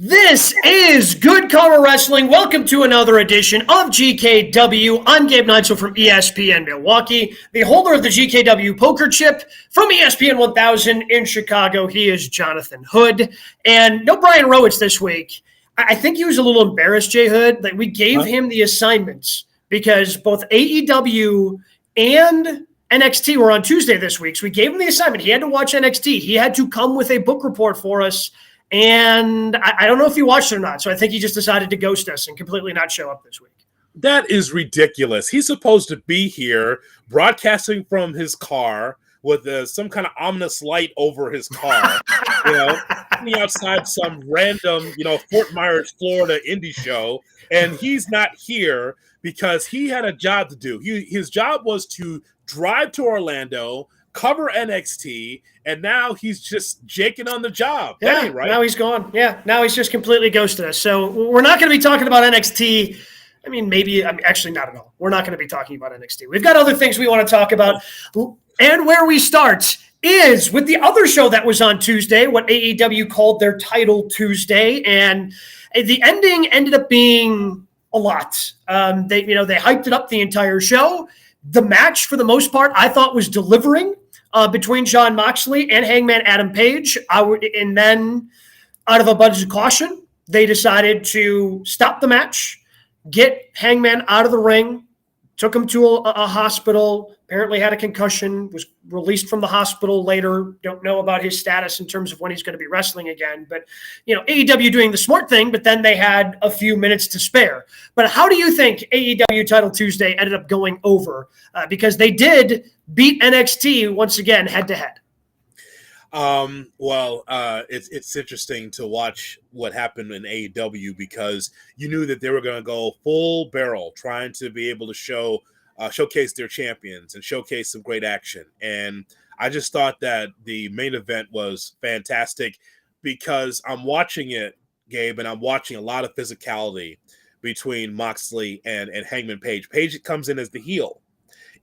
This is Good Karma Wrestling. Welcome to another edition of GKW. I'm Gabe Neitzel from ESPN Milwaukee, the holder of the GKW poker chip from ESPN 1000 in Chicago. He is Jonathan Hood. And no Brian Rowitz this week. I think he was a little embarrassed, Jay Hood, that we gave him the assignments because both AEW and NXT were on Tuesday this week. So we gave him the assignment. He had to watch NXT. He had to come with a book report for us. And I don't know if he watched it or not. So I think he just decided to ghost us and completely not show up this week. That is ridiculous. He's supposed to be here broadcasting from his car with some kind of ominous light over his car, sitting outside some random, Fort Myers, Florida indie show. And he's not here because he had a job to do. His job was to drive to Orlando, cover NXT, and now he's just jaking on the job. Yeah, right? Now he's gone. Yeah, now he's just completely ghosted us. So we're not going to be talking about NXT. Actually not at all. We're not going to be talking about NXT. We've got other things we want to talk about. And where we start is with the other show that was on Tuesday, what AEW called their Title Tuesday. And the ending ended up being a lot. They hyped it up the entire show. The match, for the most part, I thought was delivering. Between Jon Moxley and Hangman Adam Page. And then, out of a budget of caution, they decided to stop the match, get Hangman out of the ring, took him to a hospital, apparently had a concussion, was released from the hospital later. Don't know about his status in terms of when he's going to be wrestling again. But, AEW doing the smart thing, but then they had a few minutes to spare. But how do you think AEW Title Tuesday ended up going over? Because they did beat NXT once again head-to-head. It's interesting to watch what happened in AEW because you knew that they were going to go full barrel trying to be able to showcase their champions and showcase some great action. And I just thought that the main event was fantastic because I'm watching it, Gabe, and I'm watching a lot of physicality between Moxley and Hangman Page. Page comes in as the heel,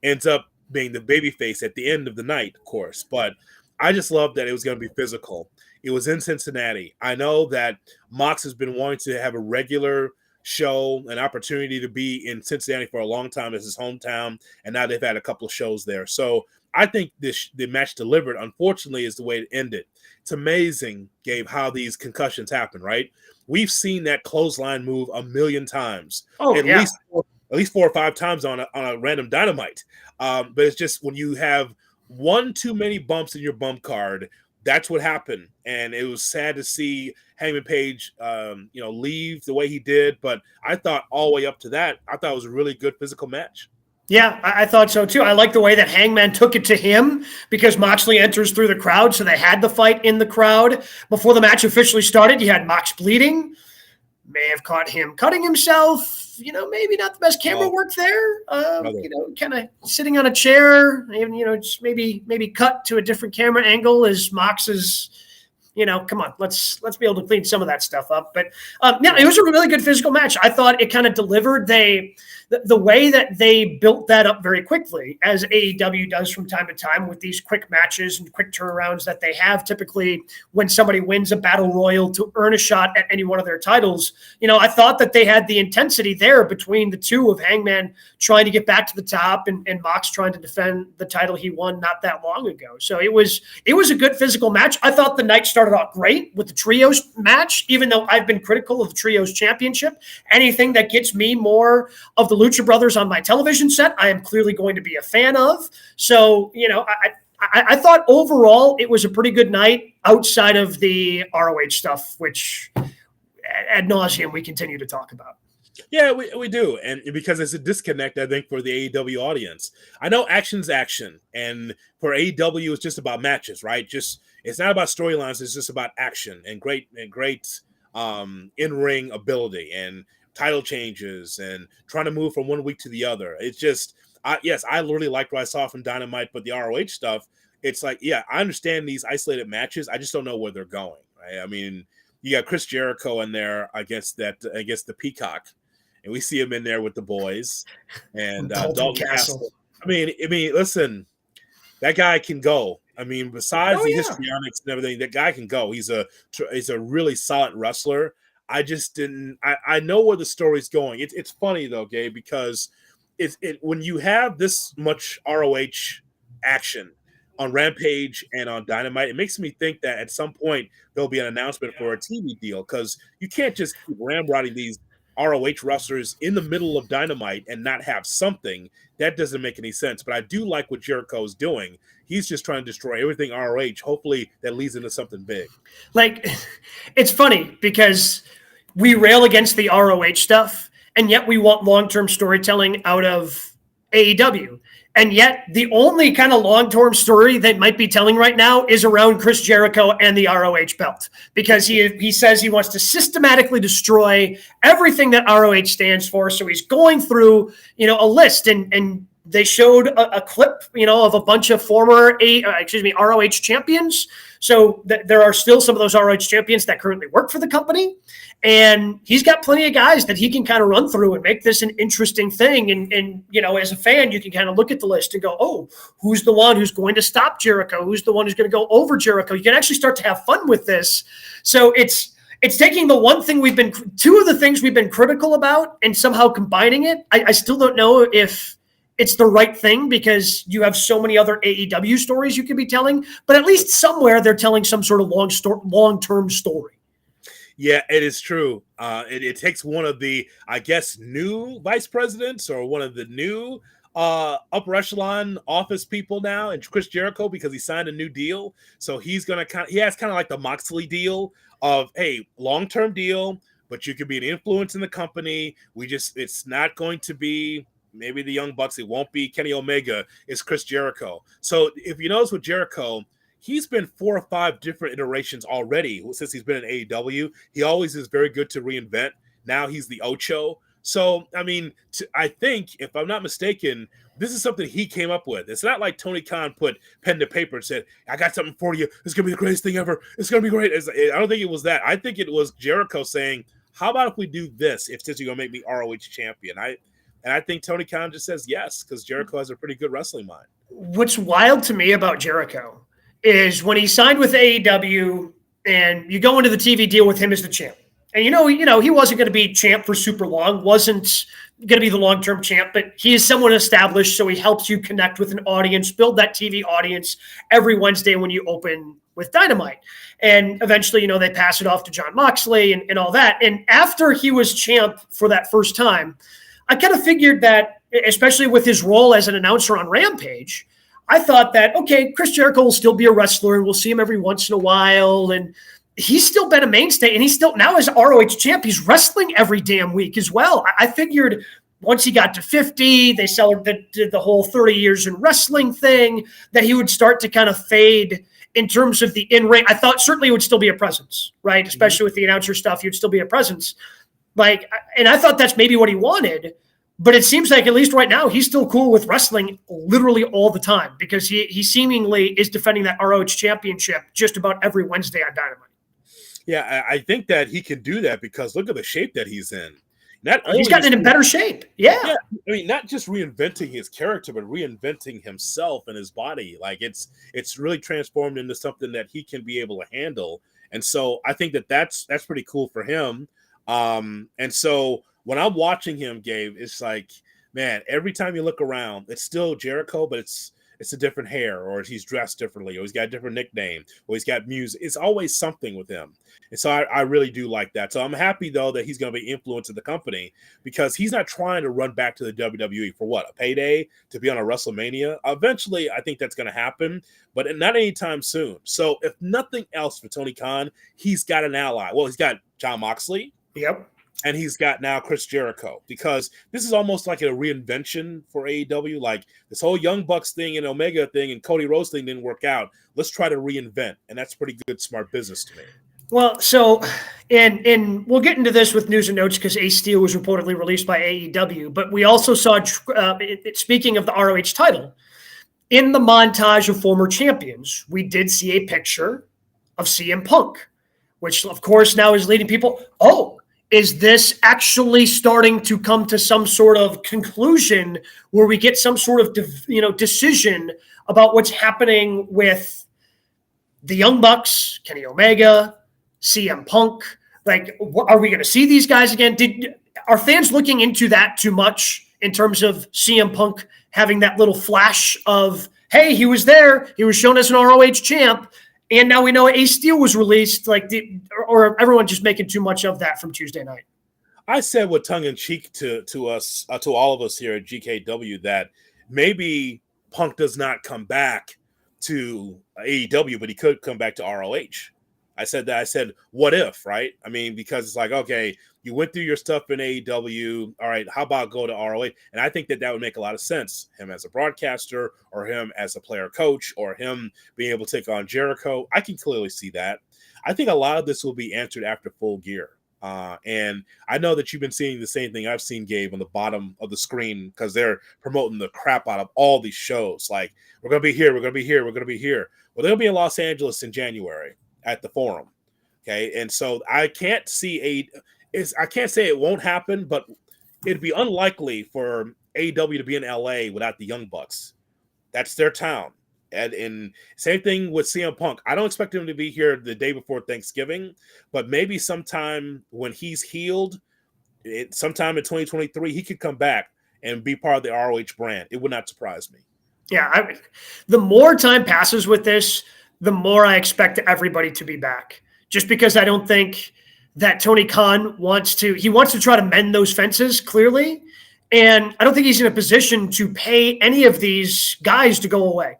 ends up being the babyface at the end of the night, of course, but I just love that it was going to be physical. It was in Cincinnati. I know that Mox has been wanting to have a regular show, an opportunity to be in Cincinnati for a long time as his hometown, and now they've had a couple of shows there. So I think the match delivered, unfortunately, is the way it ended. It's amazing, Gabe, how these concussions happen, right? We've seen that clothesline move a million times. At least 4 or 5 times on a random Dynamite. But it's just when you have one too many bumps in your bump card, that's what happened. And it was sad to see Hangman Page, leave the way he did. But I thought all the way up to that, I thought it was a really good physical match. Yeah, I thought so too. I like the way that Hangman took it to him because Moxley enters through the crowd. So they had the fight in the crowd. Before the match officially started, you had Mox bleeding. May have caught him cutting himself. Maybe not the best camera work there. Kind of sitting on a chair, just maybe cut to a different camera angle as Mox is, come on, let's be able to clean some of that stuff up. But it was a really good physical match. I thought it kind of delivered. The way that they built that up very quickly, as AEW does from time to time with these quick matches and quick turnarounds that they have typically when somebody wins a battle royal to earn a shot at any one of their titles. I thought that they had the intensity there between the two of Hangman trying to get back to the top and Mox trying to defend the title he won not that long ago. So it was a good physical match. I thought the night started out great with the trios match, even though I've been critical of the trios championship. Anything that gets me more of the Lucha Brothers on my television set, I am clearly going to be a fan of. So, I thought overall it was a pretty good night outside of the ROH stuff, which ad nauseum we continue to talk about. Yeah, we do. And because it's a disconnect, I think, for the AEW audience. I know action's action. And for AEW, it's just about matches, right? It's not about storylines. It's just about action and great in-ring ability and title changes and trying to move from one week to the other. It's just, I really liked what I saw from Dynamite, but the ROH stuff, it's like, I understand these isolated matches. I just don't know where they're going, right? I mean, you got Chris Jericho in there against the Peacock, and we see him in there with the boys and Dalton Castle. I mean, listen, that guy can go. I mean, besides the histrionics and everything, that guy can go. He's a really solid wrestler. I just didn't. I know where the story's going. It's funny though, Gabe, because when you have this much ROH action on Rampage and on Dynamite, it makes me think that at some point there'll be an announcement for a TV deal, because you can't just keep ramrodding these ROH wrestlers in the middle of Dynamite and not have something. That doesn't make any sense. But I do like what Jericho's doing. He's just trying to destroy everything ROH. Hopefully that leads into something big. Like, it's funny because we rail against the ROH stuff, and yet we want long-term storytelling out of AEW. And yet the only kind of long-term story they might be telling right now is around Chris Jericho and the ROH belt, because he says he wants to systematically destroy everything that ROH stands for. So he's going through, a list, and they showed a clip, of a bunch of former ROH champions. So there are still some of those ROH champions that currently work for the company. And he's got plenty of guys that he can kind of run through and make this an interesting thing. And as a fan, you can kind of look at the list and go, oh, who's the one who's going to stop Jericho? Who's the one who's going to go over Jericho? You can actually start to have fun with this. So it's taking two of the things we've been critical about and somehow combining it. I still don't know if it's the right thing, because you have so many other AEW stories you could be telling, but at least somewhere they're telling some sort of long-term story. Yeah, it is true. It takes one of the, I guess, new vice presidents or one of the new upper echelon office people now, and Chris Jericho, because he signed a new deal. So he's going to he has kind of like the Moxley deal of, hey, long-term deal, but you could be an influence in the company. It's not going to be maybe the Young Bucks. It won't be Kenny Omega. It's Chris Jericho. So if you notice with Jericho, he's been 4 or 5 different iterations already since he's been in AEW. He always is very good to reinvent. Now he's the Ocho. So, I mean, I think, if I'm not mistaken, this is something he came up with. It's not like Tony Khan put pen to paper and said, I got something for you. It's going to be the greatest thing ever. It's going to be great. I don't think it was that. I think it was Jericho saying, how about if we do this, since you're going to make me ROH champion? And I think Tony Khan just says yes, because Jericho has a pretty good wrestling mind. What's wild to me about Jericho is when he signed with AEW and you go into the TV deal with him as the champ. And he wasn't going to be champ for super long, wasn't going to be the long-term champ, but he is someone established, so he helps you connect with an audience, build that TV audience every Wednesday when you open with Dynamite. And eventually, they pass it off to Jon Moxley and all that. And after he was champ for that first time, I kind of figured that, especially with his role as an announcer on Rampage, I thought that, okay, Chris Jericho will still be a wrestler and we'll see him every once in a while. And he's still been a mainstay, and he's still, now as ROH champ, he's wrestling every damn week as well. I figured once he got to 50, they did the whole 30 years in wrestling thing, that he would start to kind of fade in terms of the in-ring. I thought certainly it would still be a presence, right? Especially with the announcer stuff, you'd still be a presence. And I thought that's maybe what he wanted. But it seems like, at least right now, he's still cool with wrestling literally all the time, because he seemingly is defending that ROH championship just about every Wednesday on Dynamite. Yeah, I think that he can do that because look at the shape that he's in. He's gotten in better shape. Yeah. I mean, not just reinventing his character, but reinventing himself and his body. Like it's really transformed into something that he can be able to handle. And so I think that's pretty cool for him. And so when I'm watching him, Gabe, it's like, man, every time you look around, it's still Jericho, but it's a different hair, or he's dressed differently, or he's got a different nickname, or he's got music. It's always something with him. And so I really do like that. So I'm happy, though, that he's going to be influencing the company, because he's not trying to run back to the WWE for what, a payday to be on a WrestleMania. Eventually, I think that's going to happen, but not anytime soon. So if nothing else for Tony Khan, he's got an ally. Well, he's got Jon Moxley. Yep. And he's got now Chris Jericho, because this is almost like a reinvention for AEW. Like this whole Young Bucks thing and Omega thing and Cody Rhodes thing didn't work out. Let's try to reinvent. And that's pretty good, smart business to me. Well, so, and we'll get into this with news and notes because Ace Steel was reportedly released by AEW, but we also saw, speaking of the ROH title, in the montage of former champions, we did see a picture of CM Punk, which of course now is leading people, is this actually starting to come to some sort of conclusion where we get some sort of, decision about what's happening with the Young Bucks, Kenny Omega, CM Punk? Like, are we going to see these guys again? Are fans looking into that too much in terms of CM Punk having that little flash of, hey, he was there, he was shown as an ROH champ, and now we know Ace Steel was released? Like, or everyone just making too much of that from Tuesday night? I said with tongue in cheek to us, to all of us here at GKW, that maybe Punk does not come back to AEW, but he could come back to ROH. I said that. I said, what if, right? I mean, because it's like, okay, you went through your stuff in AEW. All right, how about go to ROH? And I think that would make a lot of sense. Him as a broadcaster, or him as a player coach, or him being able to take on Jericho. I can clearly see that. I think a lot of this will be answered after Full Gear. And I know that you've been seeing the same thing I've seen, Gabe, on the bottom of the screen, because they're promoting the crap out of all these shows. Like, we're going to be here, we're going to be here, we're going to be here. Well, they'll be in Los Angeles in January at the Forum. Okay. And so I can't say it won't happen, but it'd be unlikely for AEW to be in LA without the Young Bucks. That's their town. And same thing with CM Punk. I don't expect him to be here the day before Thanksgiving, but maybe sometime when he's healed, sometime in 2023, he could come back and be part of the ROH brand. It would not surprise me. Yeah, the more time passes with this, the more I expect everybody to be back. Just because I don't think that Tony Khan wants to try to mend those fences, clearly. And I don't think he's in a position to pay any of these guys to go away.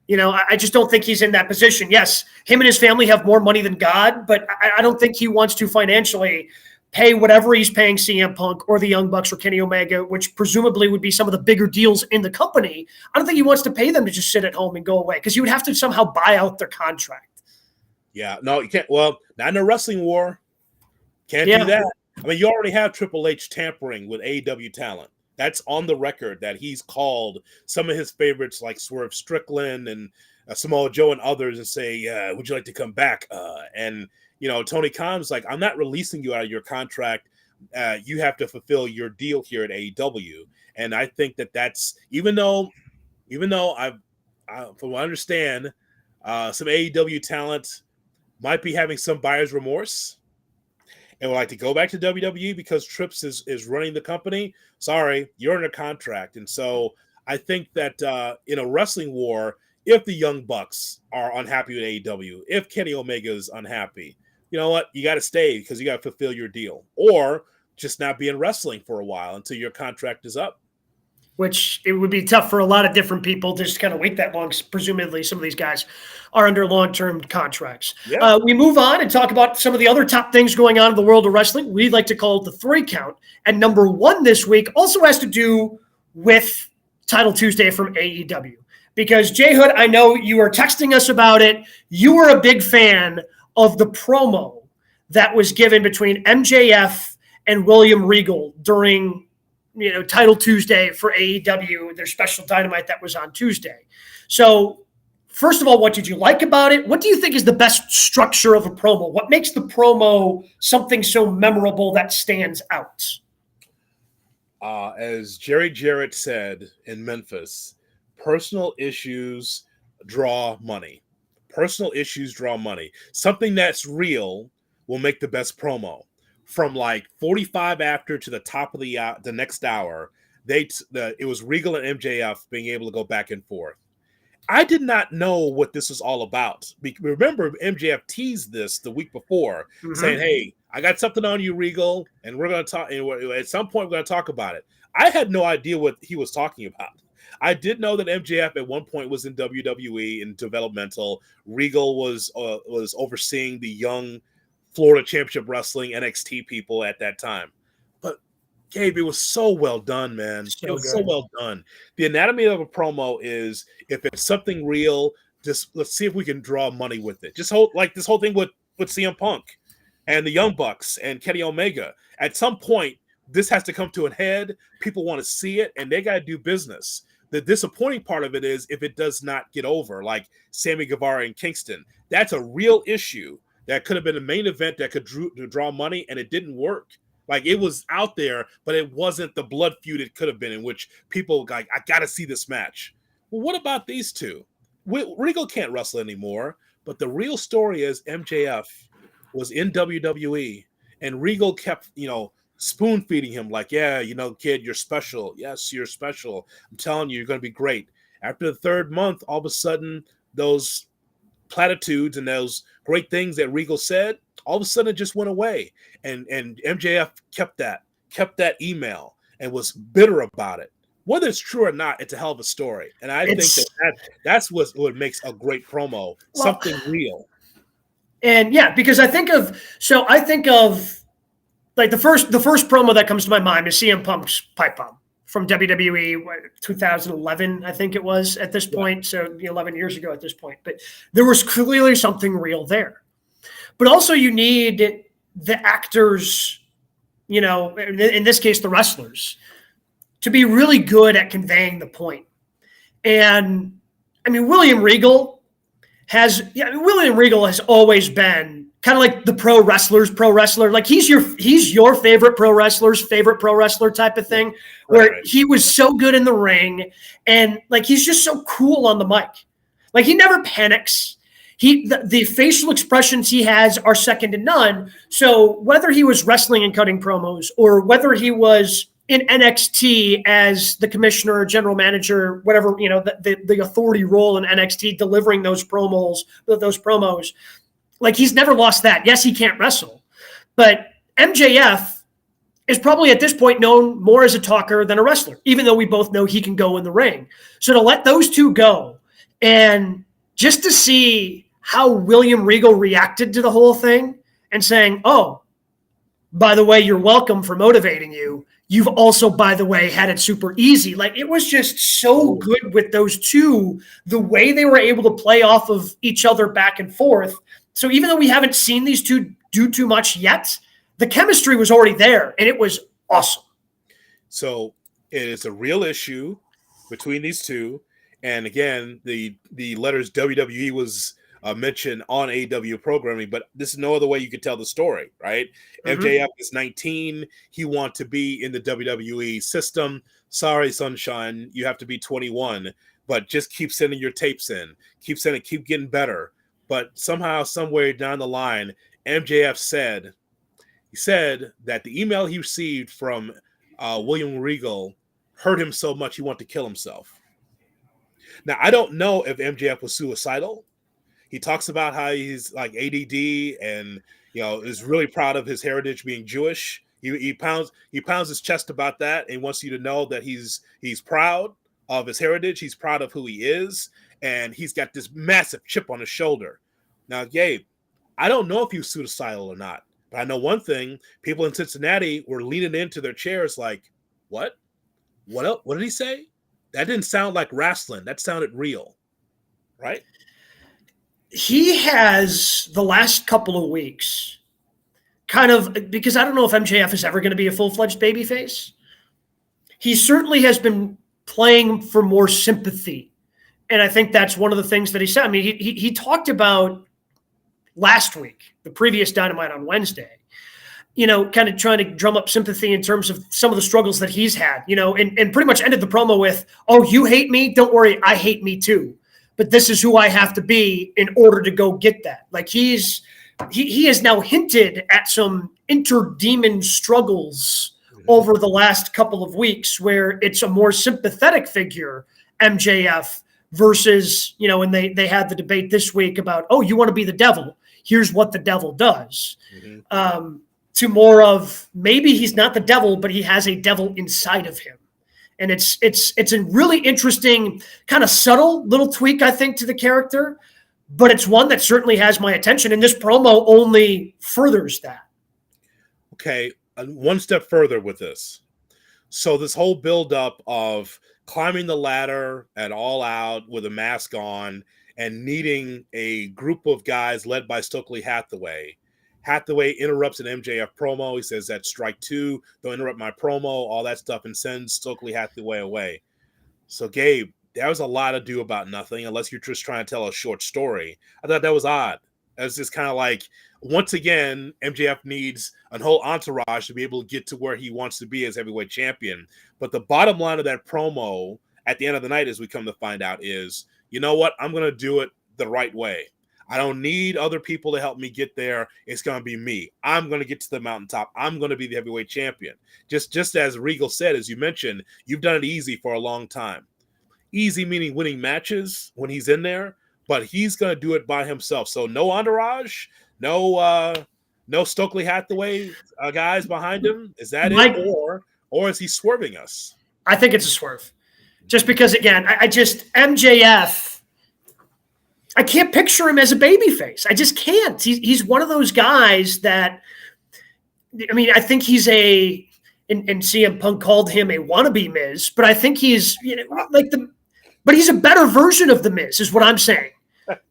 You know, I just don't think he's in that position. Yes, him and his family have more money than God, but I don't think he wants to financially pay whatever he's paying CM Punk or the Young Bucks or Kenny Omega, which presumably would be some of the bigger deals in the company. I don't think he wants to pay them to just sit at home and go away, because you would have to somehow buy out their contract. Yeah, no, you can't. Well, not in a wrestling war. Can't do that. I mean, you already have Triple H tampering with AEW talent. That's on the record that he's called some of his favorites like Swerve Strickland and Samoa Joe and others and say, would you like to come back? And, you know, Tony Khan's like, I'm not releasing you out of your contract. You have to fulfill your deal here at AEW. And I think that's, even though from what I understand, some AEW talent might be having some buyer's remorse and would like to go back to WWE because Trips is running the company. Sorry, you're under contract. And so I think that in a wrestling war, if the Young Bucks are unhappy with AEW, if Kenny Omega is unhappy, you know what? You got to stay because you got to fulfill your deal, or just not be in wrestling for a while until your contract is up. Which it would be tough for a lot of different people to just kind of wait that long. Presumably some of these guys are under long-term contracts. Yeah. We move on and talk about some of the other top things going on in the world of wrestling. We like to call it the 3 count. And number 1 this week also has to do with Title Tuesday from AEW. Because Jay Hood, I know you were texting us about it. You were a big fan of the promo that was given between MJF and William Regal during Title Tuesday for AEW, their special Dynamite that was on Tuesday. So first of all, what did you like about it? What do you think is the best structure of a promo? What makes the promo something so memorable that stands out? As Jerry Jarrett said in Memphis, personal issues draw money. Personal issues draw money. Something that's real will make the best promo. From like 45 after to the top of the next hour, it was Regal and MJF being able to go back and forth. I did not know what this was all about. Remember, MJF teased this the week before, saying, "Hey, I got something on you, Regal, and we're going to talk. And at some point, we're going to talk about it." I had no idea what he was talking about. I did know that MJF at one point was in WWE in developmental. Regal was overseeing the young Florida Championship Wrestling NXT people at that time. But Gabe, it was so well done, man. It was so well done. The anatomy of a promo is, if it's something real, just let's see if we can draw money with it. Just like this whole thing with CM Punk and the Young Bucks and Kenny Omega. At some point, this has to come to a head. People want to see it, and they got to do business. The disappointing part of it is if it does not get over, like Sammy Guevara and Kingston. That's a real issue. That could have been a main event that could draw money, and it didn't work. Like, it was out there, but it wasn't the blood feud it could have been, in which people like, I got to see this match. Well, what about these two? Regal can't wrestle anymore, but the real story is MJF was in WWE, and Regal kept, spoon feeding him like, yeah, kid, you're special. Yes, you're special. I'm telling you, you're going to be great. After the third month, all of a sudden, those platitudes and those great things that Regal said, all of a sudden it just went away. And MJF kept that email and was bitter about it. Whether it's true or not, it's a hell of a story. And I think that's what makes a great promo, something real. And yeah, because I think of like the first promo that comes to my mind is CM Punk's pipe bomb from WWE 2011, I think it was at this point. So 11 years ago at this point, but there was clearly something real there. But also you need the actors, in this case, the wrestlers, to be really good at conveying the point. And I mean, William Regal has always been kind of like the pro wrestler. Like he's your favorite pro wrestler's favorite pro wrestler type of thing, where he was so good in the ring and like he's just so cool on the mic. Like he never panics. The facial expressions he has are second to none. So whether he was wrestling and cutting promos or whether he was in NXT as the commissioner or general manager, whatever, the authority role in NXT, delivering those promos, like he's never lost that. Yes, he can't wrestle, but MJF is probably at this point known more as a talker than a wrestler, even though we both know he can go in the ring. So to let those two go and just to see how William Regal reacted to the whole thing and saying, oh, by the way, you're welcome for motivating you. You've also, by the way, had it super easy. Like it was just so good with those two, the way they were able to play off of each other back and forth. So even though we haven't seen these two do too much yet, the chemistry was already there and it was awesome. So it is a real issue between these two. And again, the letters WWE was mentioned on AEW programming, but this is no other way you could tell the story, right? Mm-hmm. MJF is 19. He wants to be in the WWE system. Sorry, sunshine, you have to be 21, but just keep sending your tapes in. Keep getting better. But somehow, somewhere down the line, MJF said that the email he received from William Regal hurt him so much he wanted to kill himself. Now, I don't know if MJF was suicidal. He talks about how he's like ADD and, is really proud of his heritage being Jewish. He pounds his chest about that and wants you to know that he's proud of his heritage. He's proud of who he is. And he's got this massive chip on his shoulder. Now, Gabe, I don't know if he was suicidal or not, but I know one thing. People in Cincinnati were leaning into their chairs like, what? What else? What did he say? That didn't sound like wrestling. That sounded real, right? He has the last couple of weeks kind of, because I don't know if MJF is ever going to be a full-fledged babyface. He certainly has been playing for more sympathy. And I think that's one of the things that he said. I mean, he talked about last week, the previous Dynamite on Wednesday, kind of trying to drum up sympathy in terms of some of the struggles that he's had, and pretty much ended the promo with, oh, you hate me? Don't worry, I hate me too. But this is who I have to be in order to go get that. Like he has now hinted at some interdemon struggles over the last couple of weeks where it's a more sympathetic figure, MJF, versus, when they had the debate this week about, oh, you want to be the devil. Here's what the devil does. Mm-hmm. To more of maybe he's not the devil, but he has a devil inside of him. And it's a really interesting kind of subtle little tweak, I think, to the character, but it's one that certainly has my attention. And this promo only furthers that. Okay, one step further with this. So this whole buildup of climbing the ladder at All Out with a mask on and needing a group of guys led by Stokely Hathaway. Hathaway interrupts an MJF promo. He says that's strike two. Don't interrupt my promo, all that stuff, and sends Stokely Hathaway away. So, Gabe, there was a lot to do about nothing unless you're just trying to tell a short story. I thought that was odd. It was just kind of like, once again, MJF needs a whole entourage to be able to get to where he wants to be as heavyweight champion. But the bottom line of that promo at the end of the night, as we come to find out, is, you know what? I'm going to do it the right way. I don't need other people to help me get there. It's going to be me. I'm going to get to the mountaintop. I'm going to be the heavyweight champion. Just as Regal said, as you mentioned, you've done it easy for a long time. Easy meaning winning matches when he's in there, but he's going to do it by himself. So no entourage, no Stokely Hathaway guys behind him. Is that it, or is he swerving us? I think it's a swerve, just because again, I just MJF. I can't picture him as a babyface. I just can't. He's one of those guys that. I mean, I think he's a. And CM Punk called him a wannabe Miz, but I think he's but he's a better version of the Miz, is what I'm saying.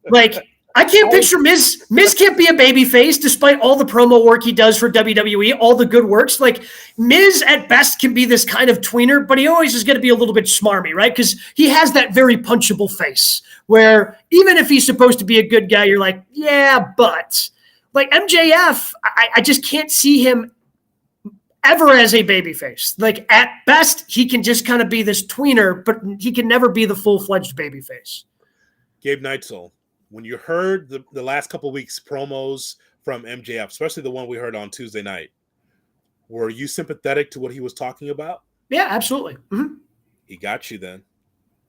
Like, I can't picture Miz. Miz can't be a babyface despite all the promo work he does for WWE, all the good works. Like, Miz at best can be this kind of tweener, but he always is going to be a little bit smarmy, right? Because he has that very punchable face where even if he's supposed to be a good guy, you're like, yeah, but like MJF, I just can't see him ever as a babyface. Like, at best, he can just kind of be this tweener, but he can never be the full-fledged babyface. Gabe Neitzel, when you heard the last couple of weeks promos from MJF, especially the one we heard on Tuesday night, were you sympathetic to what he was talking about? Yeah, absolutely. Mm-hmm. He got you then.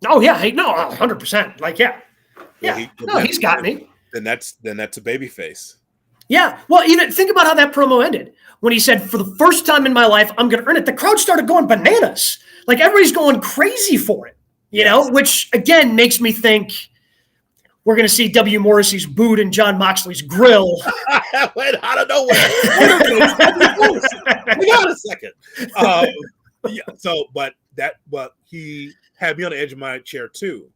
Oh, yeah. Hey, no, 100%. Like, yeah. Yeah. He's got me. Then that's a babyface. Yeah. Well, even think about how that promo ended. When he said, for the first time in my life, I'm going to earn it. The crowd started going bananas. Like, everybody's going crazy for it, you know, which, again, makes me think we're going to see W. Morrissey's boot in John Moxley's grill. Wait, out of nowhere. Hang on a second. But he had me on the edge of my chair, too.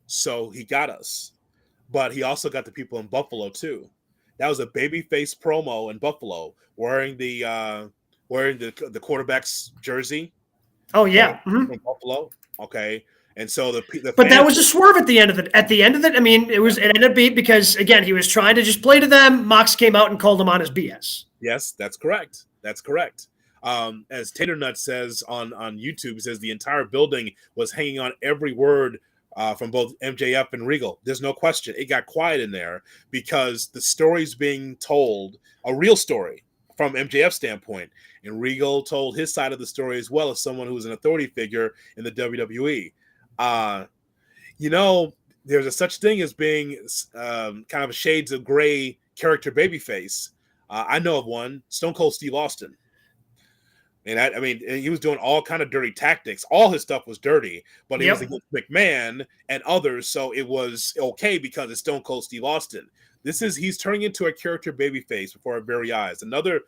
So he got us. But he also got the people in Buffalo, too. That was a babyface promo in Buffalo, wearing the quarterback's jersey. Oh yeah, from Buffalo. Okay, and so but that was a swerve at the end of it. At the end of it, I mean, it ended up being because again he was trying to just play to them. Mox came out and called him on his BS. Yes, that's correct. That's correct. As Tater Nut says on YouTube, says the entire building was hanging on every word from both MJF and Regal. There's no question. It got quiet in there because the story's being told, a real story from MJF's standpoint. And Regal told his side of the story as well as someone who's an authority figure in the WWE. There's a such thing as being kind of a shades of gray character babyface. I know of one, Stone Cold Steve Austin. And I mean, he was doing all kind of dirty tactics. All his stuff was dirty, but he was against McMahon and others, so it was okay because it's Stone Cold Steve Austin. He's turning into a character babyface before our very eyes. Another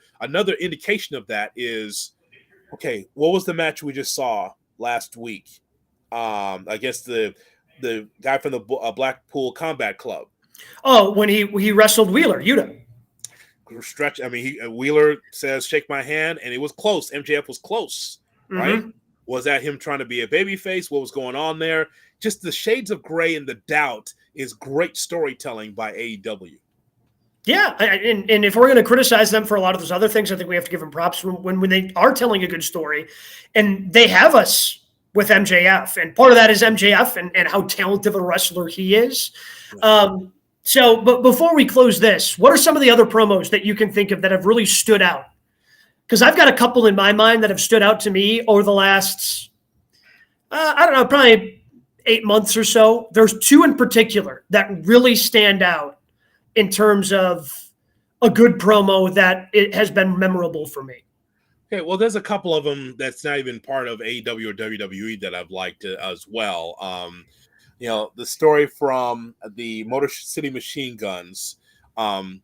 indication of that is, okay, what was the match we just saw last week? I guess the guy from the Blackpool Combat Club. Oh, when he wrestled Wheeler Yuta. Stretch. I mean, Wheeler says, "Shake my hand," and it was close. MJF was close, right? Was that him trying to be a babyface? What was going on there? Just the shades of gray and the doubt is great storytelling by AEW. Yeah, and if we're going to criticize them for a lot of those other things, I think we have to give them props when they are telling a good story, and they have us with MJF, and part of that is MJF and how talented of a wrestler he is. So, but before we close this, what are some of the other promos that you can think of that have really stood out? Because I've got a couple in my mind that have stood out to me over the last, I don't know, probably 8 months or so. There's two in particular that really stand out in terms of a good promo that it has been memorable for me. Okay, well, there's a couple of them that's not even part of AEW or WWE that I've liked as well. The story from the Motor City Machine Guns,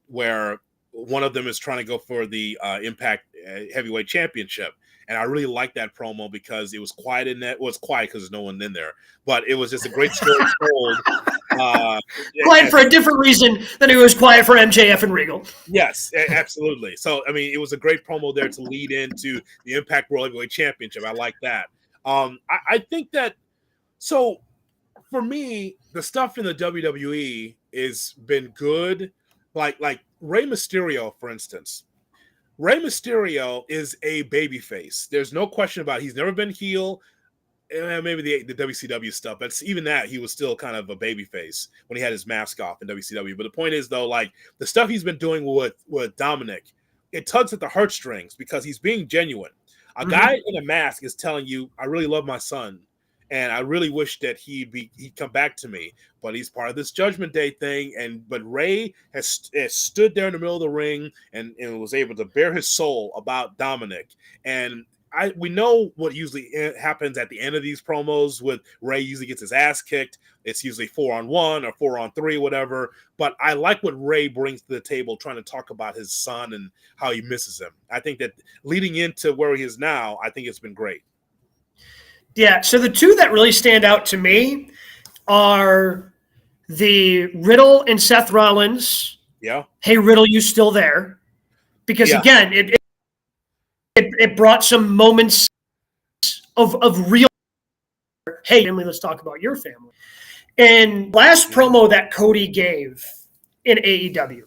where one of them is trying to go for the Impact Heavyweight Championship. And I really liked that promo because it was quiet in that. Well, it's quiet because there's no one in there. But it was just a great story told. Quiet for a different reason than it was quiet for MJF and Regal. Yes, absolutely. So, I mean, it was a great promo there to lead into the Impact World Heavyweight Championship. I like that. I think that – so – for me, the stuff in the WWE has been good. Like Rey Mysterio, for instance. Rey Mysterio is a babyface. There's no question about it. He's never been heel. maybe the WCW stuff, but even that, he was still kind of a babyface when he had his mask off in WCW. But the point is, though, like the stuff he's been doing with Dominic, it tugs at the heartstrings because he's being genuine. A guy in a mask is telling you, "I really love my son, and I really wish that he'd come back to me." But he's part of this Judgment Day thing, but Ray has stood there in the middle of the ring and was able to bare his soul about Dominic. And we know what usually happens at the end of these promos with Ray usually gets his ass kicked. It's usually 4-on-1 or 4-on-3, whatever. But I like what Ray brings to the table, trying to talk about his son and how he misses him. I think that leading into where he is now, I think it's been great. Yeah. So the two that really stand out to me are the Riddle and Seth Rollins. Yeah. Hey, Riddle, you still there? Because again, it brought some moments of real, hey, family, let's talk about your family. And last promo that Cody gave in AEW.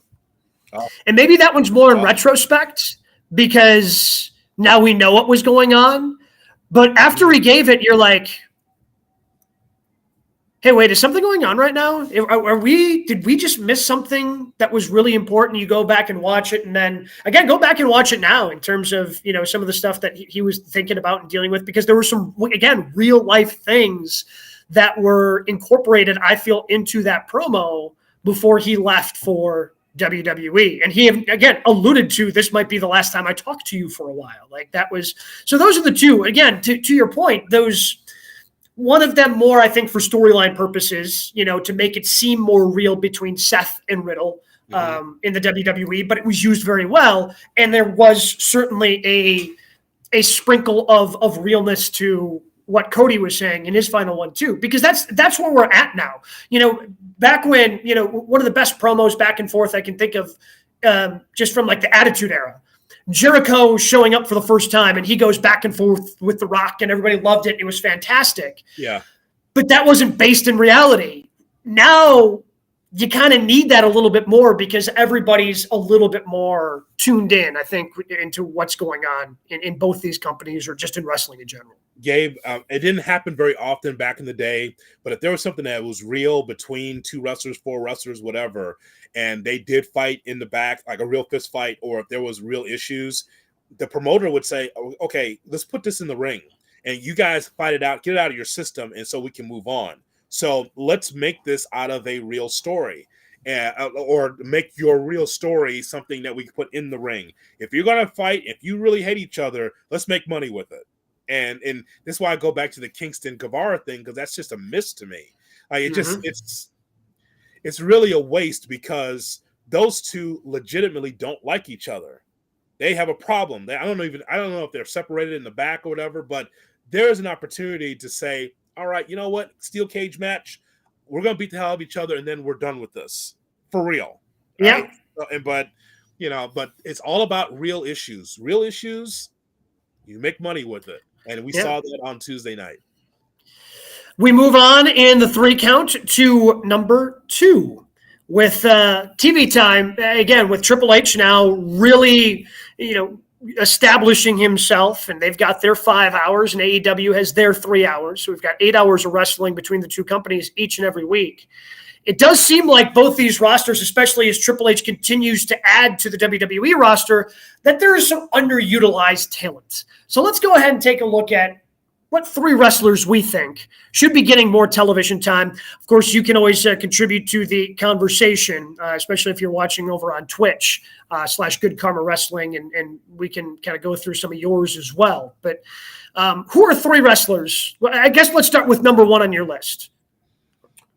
Oh. And maybe that one's more in retrospect because now we know what was going on. But after he gave it, you're like, hey, wait, is something going on right now? Did we just miss something that was really important? You go back and watch it, and then again, go back and watch it now in terms of, some of the stuff that he was thinking about and dealing with, because there were some, again, real life things that were incorporated, I feel, into that promo before he left for WWE. And he, again, alluded to, this might be the last time I talk to you for a while. Like that was, so those are the two, again, to your point, those, one of them more, I think, for storyline purposes, to make it seem more real between Seth and Riddle in the WWE, but it was used very well. And there was certainly a sprinkle of realness to what Cody was saying in his final one too, because that's where we're at now. Back when, one of the best promos back and forth I can think of, just from like the Attitude Era, Jericho showing up for the first time and he goes back and forth with The Rock and everybody loved it. It was fantastic. Yeah. But that wasn't based in reality. Now you kind of need that a little bit more because everybody's a little bit more tuned in, I think, into what's going on in both these companies or just in wrestling in general. Gabe, it didn't happen very often back in the day, but if there was something that was real between two wrestlers, four wrestlers, whatever, and they did fight in the back, like a real fist fight, or if there was real issues, the promoter would say, okay, let's put this in the ring and you guys fight it out, get it out of your system, and so we can move on. So let's make this out of a real story, or make your real story something that we can put in the ring. If you're going to fight, if you really hate each other, let's make money with it. And this is why I go back to the Kingston Guevara thing, because that's just a miss to me. Like it's really a waste because those two legitimately don't like each other. They have a problem. I don't know if they're separated in the back or whatever, but there is an opportunity to say, all right, you know what? Steel cage match. We're going to beat the hell out of each other, and then we're done with this for real. Right? Yeah. But it's all about real issues. Real issues, you make money with it. And we saw that on Tuesday night. We move on in the 3 count to number 2 with TV time, again, with Triple H now really, establishing himself, and they've got their 5 hours and AEW has their 3 hours. So we've got 8 hours of wrestling between the two companies each and every week. It does seem like both these rosters, especially as Triple H continues to add to the WWE roster, that there is some underutilized talent. So let's go ahead and take a look at what 3 wrestlers we think should be getting more television time. Of course, you can always contribute to the conversation, especially if you're watching over on Twitch / Good Karma Wrestling, and we can kind of go through some of yours as well. But who are 3 wrestlers? Well, I guess let's start with number 1 on your list.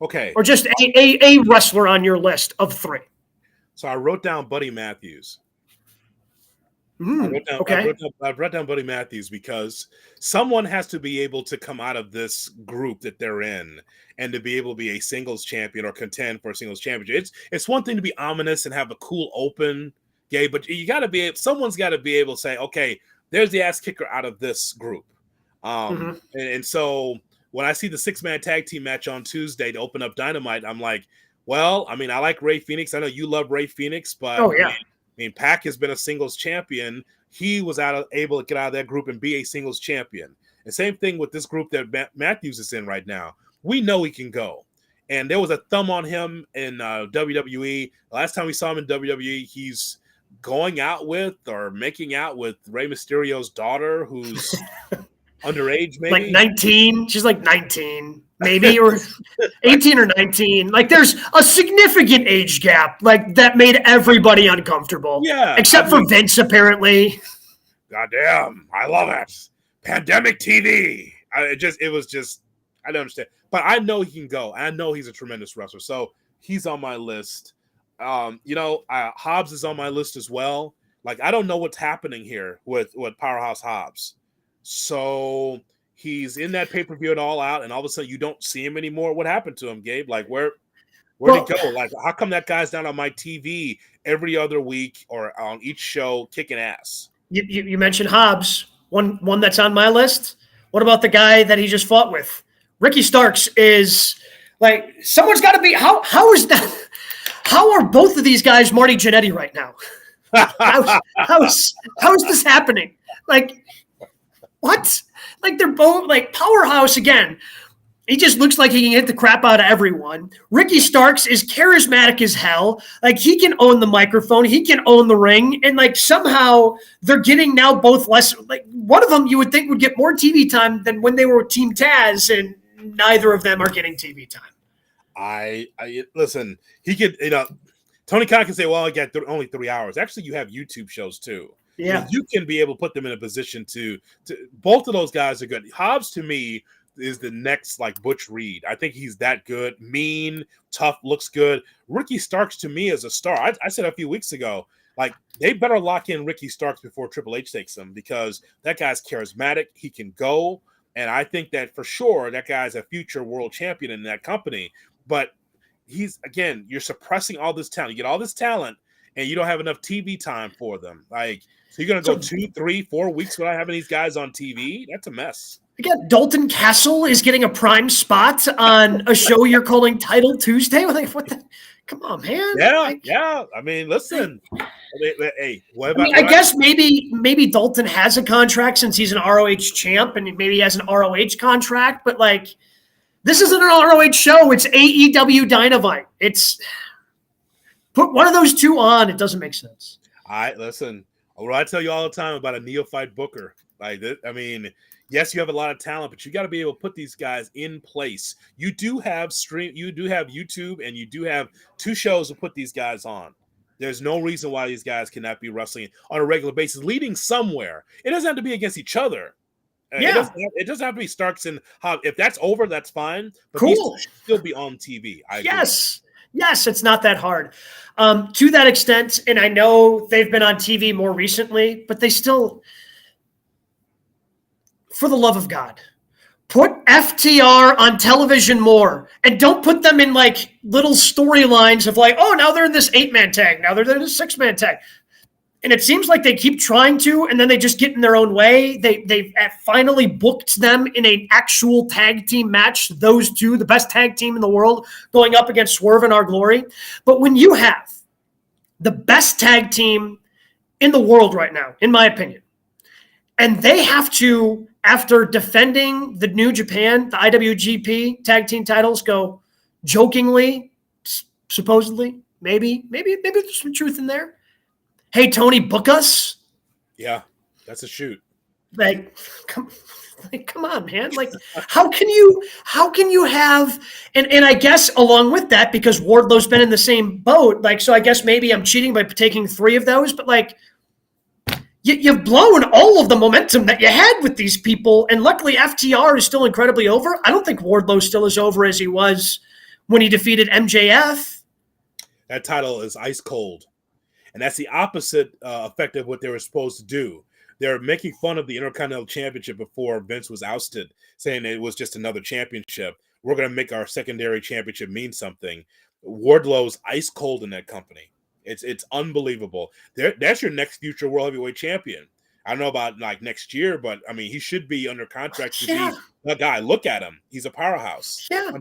Okay. Or just a wrestler on your list of 3. So I wrote down Buddy Matthews. Okay. I wrote down Buddy Matthews because someone has to be able to come out of this group that they're in and to be able to be a singles champion or contend for a singles championship. It's one thing to be ominous and have a cool open, Gabe, but someone's got to be able to say, okay, there's the ass kicker out of this group. And so when I see the 6-man tag team match on Tuesday to open up Dynamite, I'm like, well, I mean, I like Ray Phoenix. I know you love Ray Phoenix, but I mean, Pac has been a singles champion. He was able to get out of that group and be a singles champion. And same thing with this group that Matthews is in right now. We know he can go. And there was a thumb on him in WWE. Last time we saw him in WWE, he's going out with or making out with Rey Mysterio's daughter, who's underage, maybe. Like 19. She's like 19, maybe, or 18 or 19. Like there's a significant age gap, like that made everybody uncomfortable. Yeah. Except for Vince, apparently. Goddamn, I love it. Pandemic TV. It was just, I don't understand. But I know he can go. I know he's a tremendous wrestler. So he's on my list. Hobbs is on my list as well. Like, I don't know what's happening here with Powerhouse Hobbs. So he's in that pay-per-view at All Out, and all of a sudden you don't see him anymore. What happened to him, Gabe? Like, where'd he go? Like, how come that guy's down on my TV every other week or on each show kicking ass? You mentioned Hobbs, one that's on my list. What about the guy that he just fought with? Ricky Starks is like, someone's got to be. How is that? How are both of these guys Marty Jannetty right now? How is this happening? Like, what? Like, they're both like Powerhouse again. He just looks like he can hit the crap out of everyone. Ricky Starks is charismatic as hell. Like, he can own the microphone. He can own the ring. And, like, somehow they're getting now both less. Like, one of them you would think would get more TV time than when they were with Team Taz, and neither of them are getting TV time. I listen, he could, Tony Khan can say, well, I got only 3 hours. Actually, you have YouTube shows, too. Yeah. You can be able to put them in a position to both of those guys are good. Hobbs, to me, is the next like Butch Reed. I think he's that good, mean, tough, looks good. Ricky Starks to me is a star. I said a few weeks ago, like they better lock in Ricky Starks before Triple H takes him because that guy's charismatic. He can go, and I think that for sure that guy's a future world champion in that company. But you're suppressing all this talent. You get all this talent, and you don't have enough TV time for them. Like, so you're gonna go 2, 3, 4 weeks without having these guys on TV? That's a mess. Again, Dalton Castle is getting a prime spot on a show you're calling Title Tuesday. Like, what the? Come on, man. Yeah. I mean, listen. Hey, I guess maybe Dalton has a contract since he's an ROH champ, and maybe he has an ROH contract. But like, this isn't an ROH show. It's AEW Dynamite. It's put one of those two on. It doesn't make sense. Listen. What I tell you all the time about a neophyte booker, like this, I mean. Yes, you have a lot of talent, but you got to be able to put these guys in place. You do have YouTube, and you do have 2 shows to put these guys on. There's no reason why these guys cannot be wrestling on a regular basis, leading somewhere. It doesn't have to be against each other. Yeah. It doesn't have to be Starks and Hobbs. If that's over, that's fine. But cool. These should still be on TV. Yes, it's not that hard. To that extent, and I know they've been on TV more recently, but they still... For the love of God, put FTR on television more, and don't put them in like little storylines of like, oh, now they're in this 8-man tag. Now they're in this 6-man tag. And it seems like they keep trying to, and then they just get in their own way. They've finally booked them in an actual tag team match. Those two, the best tag team in the world, going up against Swerve and Our Glory. But when you have the best tag team in the world right now, in my opinion, and they have to, after defending the New Japan, the IWGP tag team titles, go jokingly, supposedly, maybe there's some truth in there. Hey, Tony, book us. Yeah, that's a shoot. Like, come on, man. Like, how can you have, and I guess along with that, because Wardlow's been in the same boat, like, so I guess maybe I'm cheating by taking 3 of those, but like, you've blown all of the momentum that you had with these people, and luckily FTR is still incredibly over. I don't think Wardlow still as over as he was when he defeated MJF. That title is ice cold, and that's the opposite effect of what they were supposed to do. They're making fun of the Intercontinental Championship before Vince was ousted, saying it was just another championship. We're going to make our secondary championship mean something. Wardlow's ice cold in that company. It's unbelievable. That's your next future world heavyweight champion. I don't know about like next year, but I mean, he should be under contract to be a guy. Look at him; he's a powerhouse. Yeah.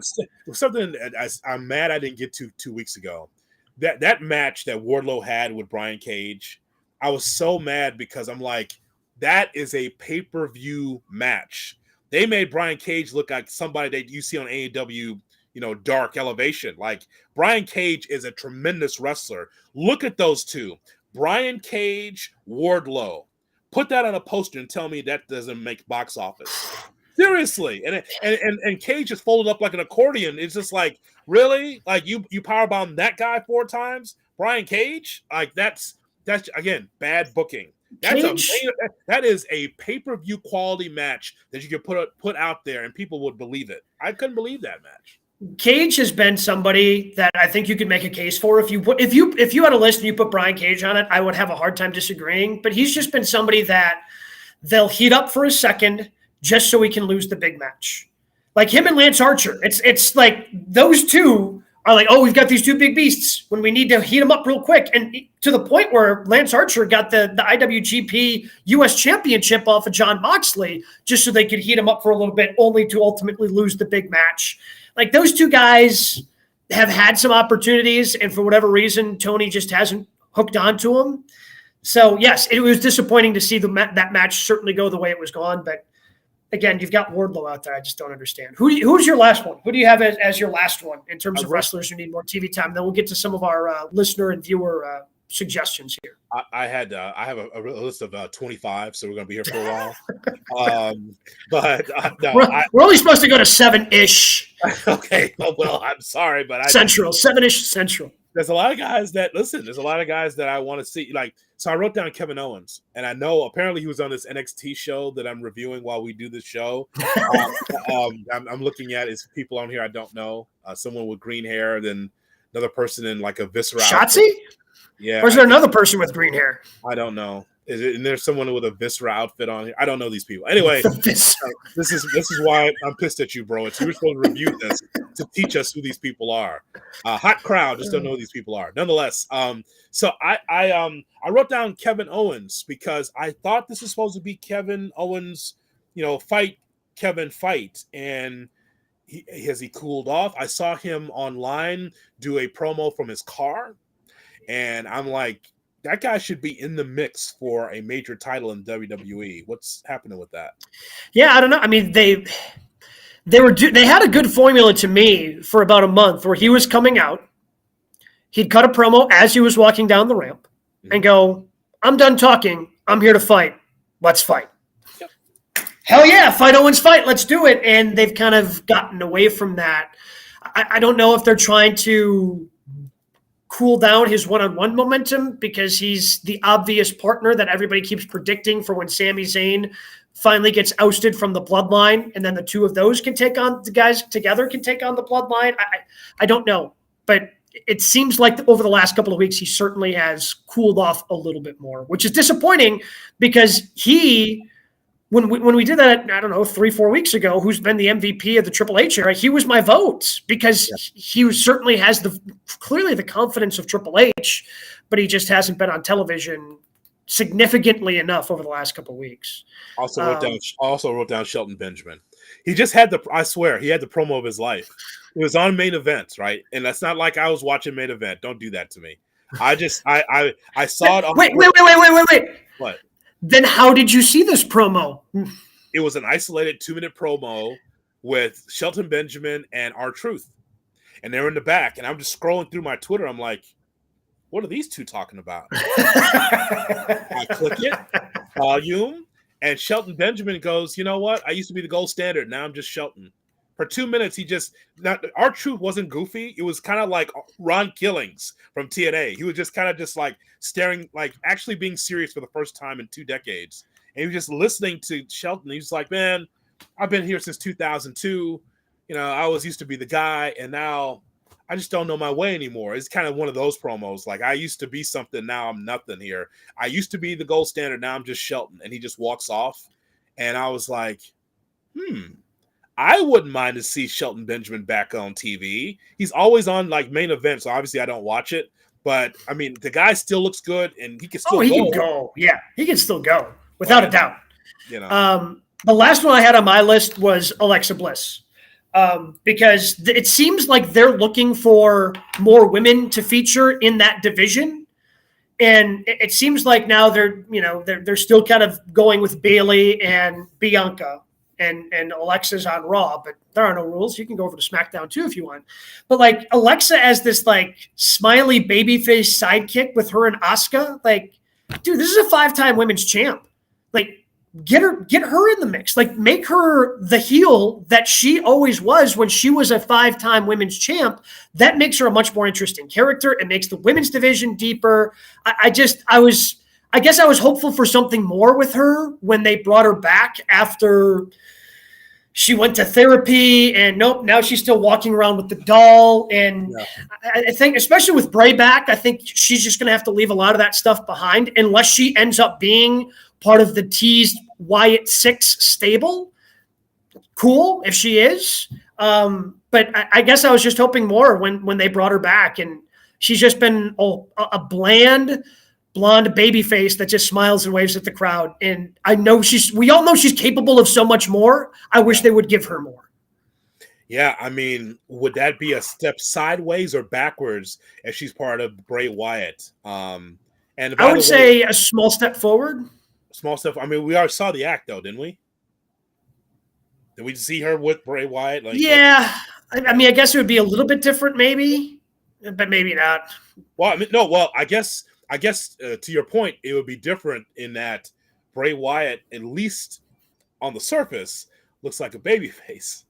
Something I'm mad I didn't get to 2 weeks ago. That match that Wardlow had with Brian Cage, I was so mad because I'm like, that is a pay-per-view match. They made Brian Cage look like somebody that you see on AEW, Dark Elevation. Like, Brian Cage is a tremendous wrestler. Look at those two. Brian Cage, Wardlow. Put that on a poster and tell me that doesn't make box office. Seriously. And Cage is folded up like an accordion. It's just like, really? Like, you powerbomb that guy 4 times? Brian Cage? Like, that's again, bad booking. That is a pay-per-view quality match that you could put out there and people would believe it. I couldn't believe that match. Cage has been somebody that I think you could make a case for. If you had a list and you put Brian Cage on it, I would have a hard time disagreeing. But he's just been somebody that they'll heat up for a second just so he can lose the big match. Like him and Lance Archer. It's like those two are like, oh, we've got these two big beasts when we need to heat them up real quick. And to the point where Lance Archer got the IWGP US Championship off of Jon Moxley just so they could heat him up for a little bit, only to ultimately lose the big match. Like those two guys have had some opportunities, and for whatever reason, Tony just hasn't hooked onto them. So, yes, it was disappointing to see that match certainly go the way it was gone. But again, you've got Wardlow out there. I just don't understand. Who's your last one? Who do you have as your last one in terms of wrestlers who need more TV time? Then we'll get to some of our listener and viewer suggestions here. I have a list of 25, so we're going to be here for a while. We're only supposed to go to 7-ish. Okay, well, I'm sorry, but 7-ish Central. There's a lot of guys that I want to see. Like, so I wrote down Kevin Owens, and I know apparently he was on this NXT show that I'm reviewing while we do this show. I'm looking at is people on here I don't know. Someone with green hair, then another person in like a viscera. Shotzi? Yeah. Or is there another person with green hair? I don't know. And there's someone with a viscera outfit on here. I don't know these people. Anyway, this is why I'm pissed at you, bro. You were supposed to review this to teach us who these people are. Hot crowd, just don't know who these people are. Nonetheless, so I wrote down Kevin Owens because I thought this was supposed to be Kevin Owens, fight, and has he cooled off? I saw him online do a promo from his car. And I'm like, that guy should be in the mix for a major title in WWE. What's happening with that? Yeah, I don't know. I mean, they had a good formula to me for about a month where he was coming out. He'd cut a promo as he was walking down the ramp and go, I'm done talking. I'm here to fight. Let's fight. Yep. Hell yeah, fight Owens, fight. Let's do it. And they've kind of gotten away from that. I don't know if they're trying to cool down his one-on-one momentum because he's the obvious partner that everybody keeps predicting for when Sami Zayn finally gets ousted from the bloodline, and then the two of those can take on the guys together can take on the bloodline. I don't know, but it seems like over the last couple of weeks he certainly has cooled off a little bit more, which is disappointing because when we did that, I don't know, 3-4 weeks ago, who's been the MVP of the Triple H era, he was my vote because he certainly has clearly the confidence of Triple H, but he just hasn't been on television significantly enough over the last couple of weeks. Also wrote down Shelton Benjamin. He just had I swear, he had the promo of his life. It was on Main Event, right? And that's not like I was watching Main Event. Don't do that to me. I saw it. Wait. What? Then how did you see this promo? It was an isolated 2-minute promo with Shelton Benjamin and R-Truth. And they're in the back. And I'm just scrolling through my Twitter. I'm like, what are these two talking about? I click it, volume, and Shelton Benjamin goes, you know what? I used to be the gold standard. Now I'm just Shelton. For 2 minutes, R-Truth wasn't goofy. It was kind of like Ron Killings from TNA. He was just kind of just like staring, like actually being serious for the first time in 2 decades. And he was just listening to Shelton. He was like, man, I've been here since 2002. I always used to be the guy, and now I just don't know my way anymore. It's kind of one of those promos. Like, I used to be something, now I'm nothing here. I used to be the gold standard, now I'm just Shelton. And he just walks off. And I was like, I wouldn't mind to see Shelton Benjamin back on TV. He's always on like Main Event, so obviously I don't watch it. But I mean, the guy still looks good, and he can still. He can go. Yeah, he can still go without a doubt. The last one I had on my list was Alexa Bliss, because it seems like they're looking for more women to feature in that division, and it seems like now they're still kind of going with Bayley and Bianca. and Alexa's on Raw, but there are no rules. You can go over to SmackDown too if you want. But like Alexa as this like smiley babyface sidekick with her and Asuka, like, dude, this is a 5-time women's champ. Like, get her in the mix. Like, make her the heel that she always was when she was a 5-time women's champ. That makes her a much more interesting character. It makes the women's division deeper. I guess I was hopeful for something more with her when they brought her back after she went to therapy, and nope, now she's still walking around with the doll. And I think, especially with Bray back, I think she's just going to have to leave a lot of that stuff behind unless she ends up being part of the teased Wyatt 6 stable. Cool if she is. But I guess I was just hoping more when they brought her back, and she's just been a bland blonde baby face that just smiles and waves at the crowd. And I know we all know she's capable of so much more. I wish they would give her more. Yeah, I mean, would that be a step sideways or backwards if she's part of Bray Wyatt? And I would say a small step forward. Small step. I mean, we already saw the act, though, didn't we? Did we see her with Bray Wyatt? Like, yeah. I mean, I guess it would be a little bit different, maybe, but maybe not. Well, I mean, no. Well, I guess to your point, it would be different in that Bray Wyatt, at least on the surface, looks like a babyface.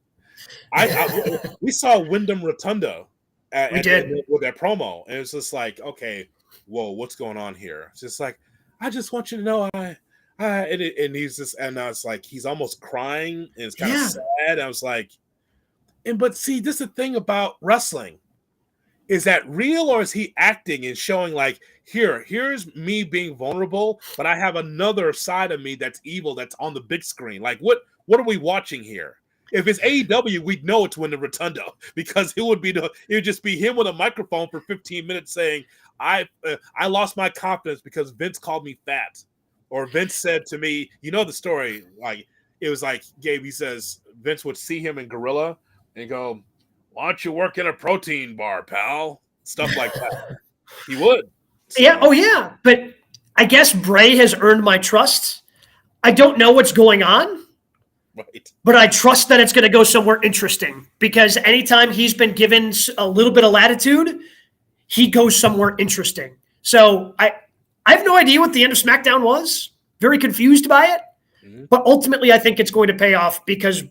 We saw Wyndham Rotunda with that promo, and it's just like, okay, whoa, what's going on here? It's just like, I just want you to know, and he's just, and I was like, he's almost crying, and it's kind of sad. I was like, but see, this is the thing about wrestling. Is that real, or is he acting and showing like, here's me being vulnerable, but I have another side of me that's evil, that's on the big screen? Like, what are we watching here? If it's AEW, we'd know it's Wyndham Rotunda, because it would just be him with a microphone for 15 minutes saying, I lost my confidence because Vince called me fat, or Vince said to me, you know the story, like it was like Gabe, he says Vince would see him in Gorilla and go, why don't you work in a protein bar, pal? Stuff like that. He would. So. Yeah. Oh, yeah. But I guess Bray has earned my trust. I don't know what's going on. Right. But I trust that it's going to go somewhere interesting, because anytime he's been given a little bit of latitude, he goes somewhere interesting. So I have no idea what the end of SmackDown was. Very confused by it. Mm-hmm. But ultimately, I think it's going to pay off, because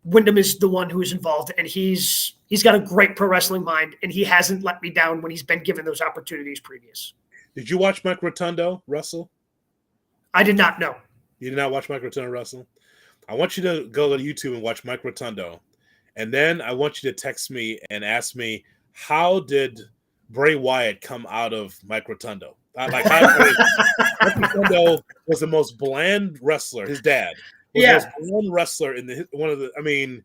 Wyndham is the one who is involved, and he's got a great pro wrestling mind, and he hasn't let me down when he's been given those opportunities previous. Did you watch Mike Rotundo wrestle? I did not know. You did not watch Mike Rotundo wrestle? I want you to go to YouTube and watch Mike Rotundo, and then I want you to text me and ask me, how did Bray Wyatt come out of Mike Rotundo? Mike Rotundo was the most bland wrestler. His dad. One wrestler in I mean,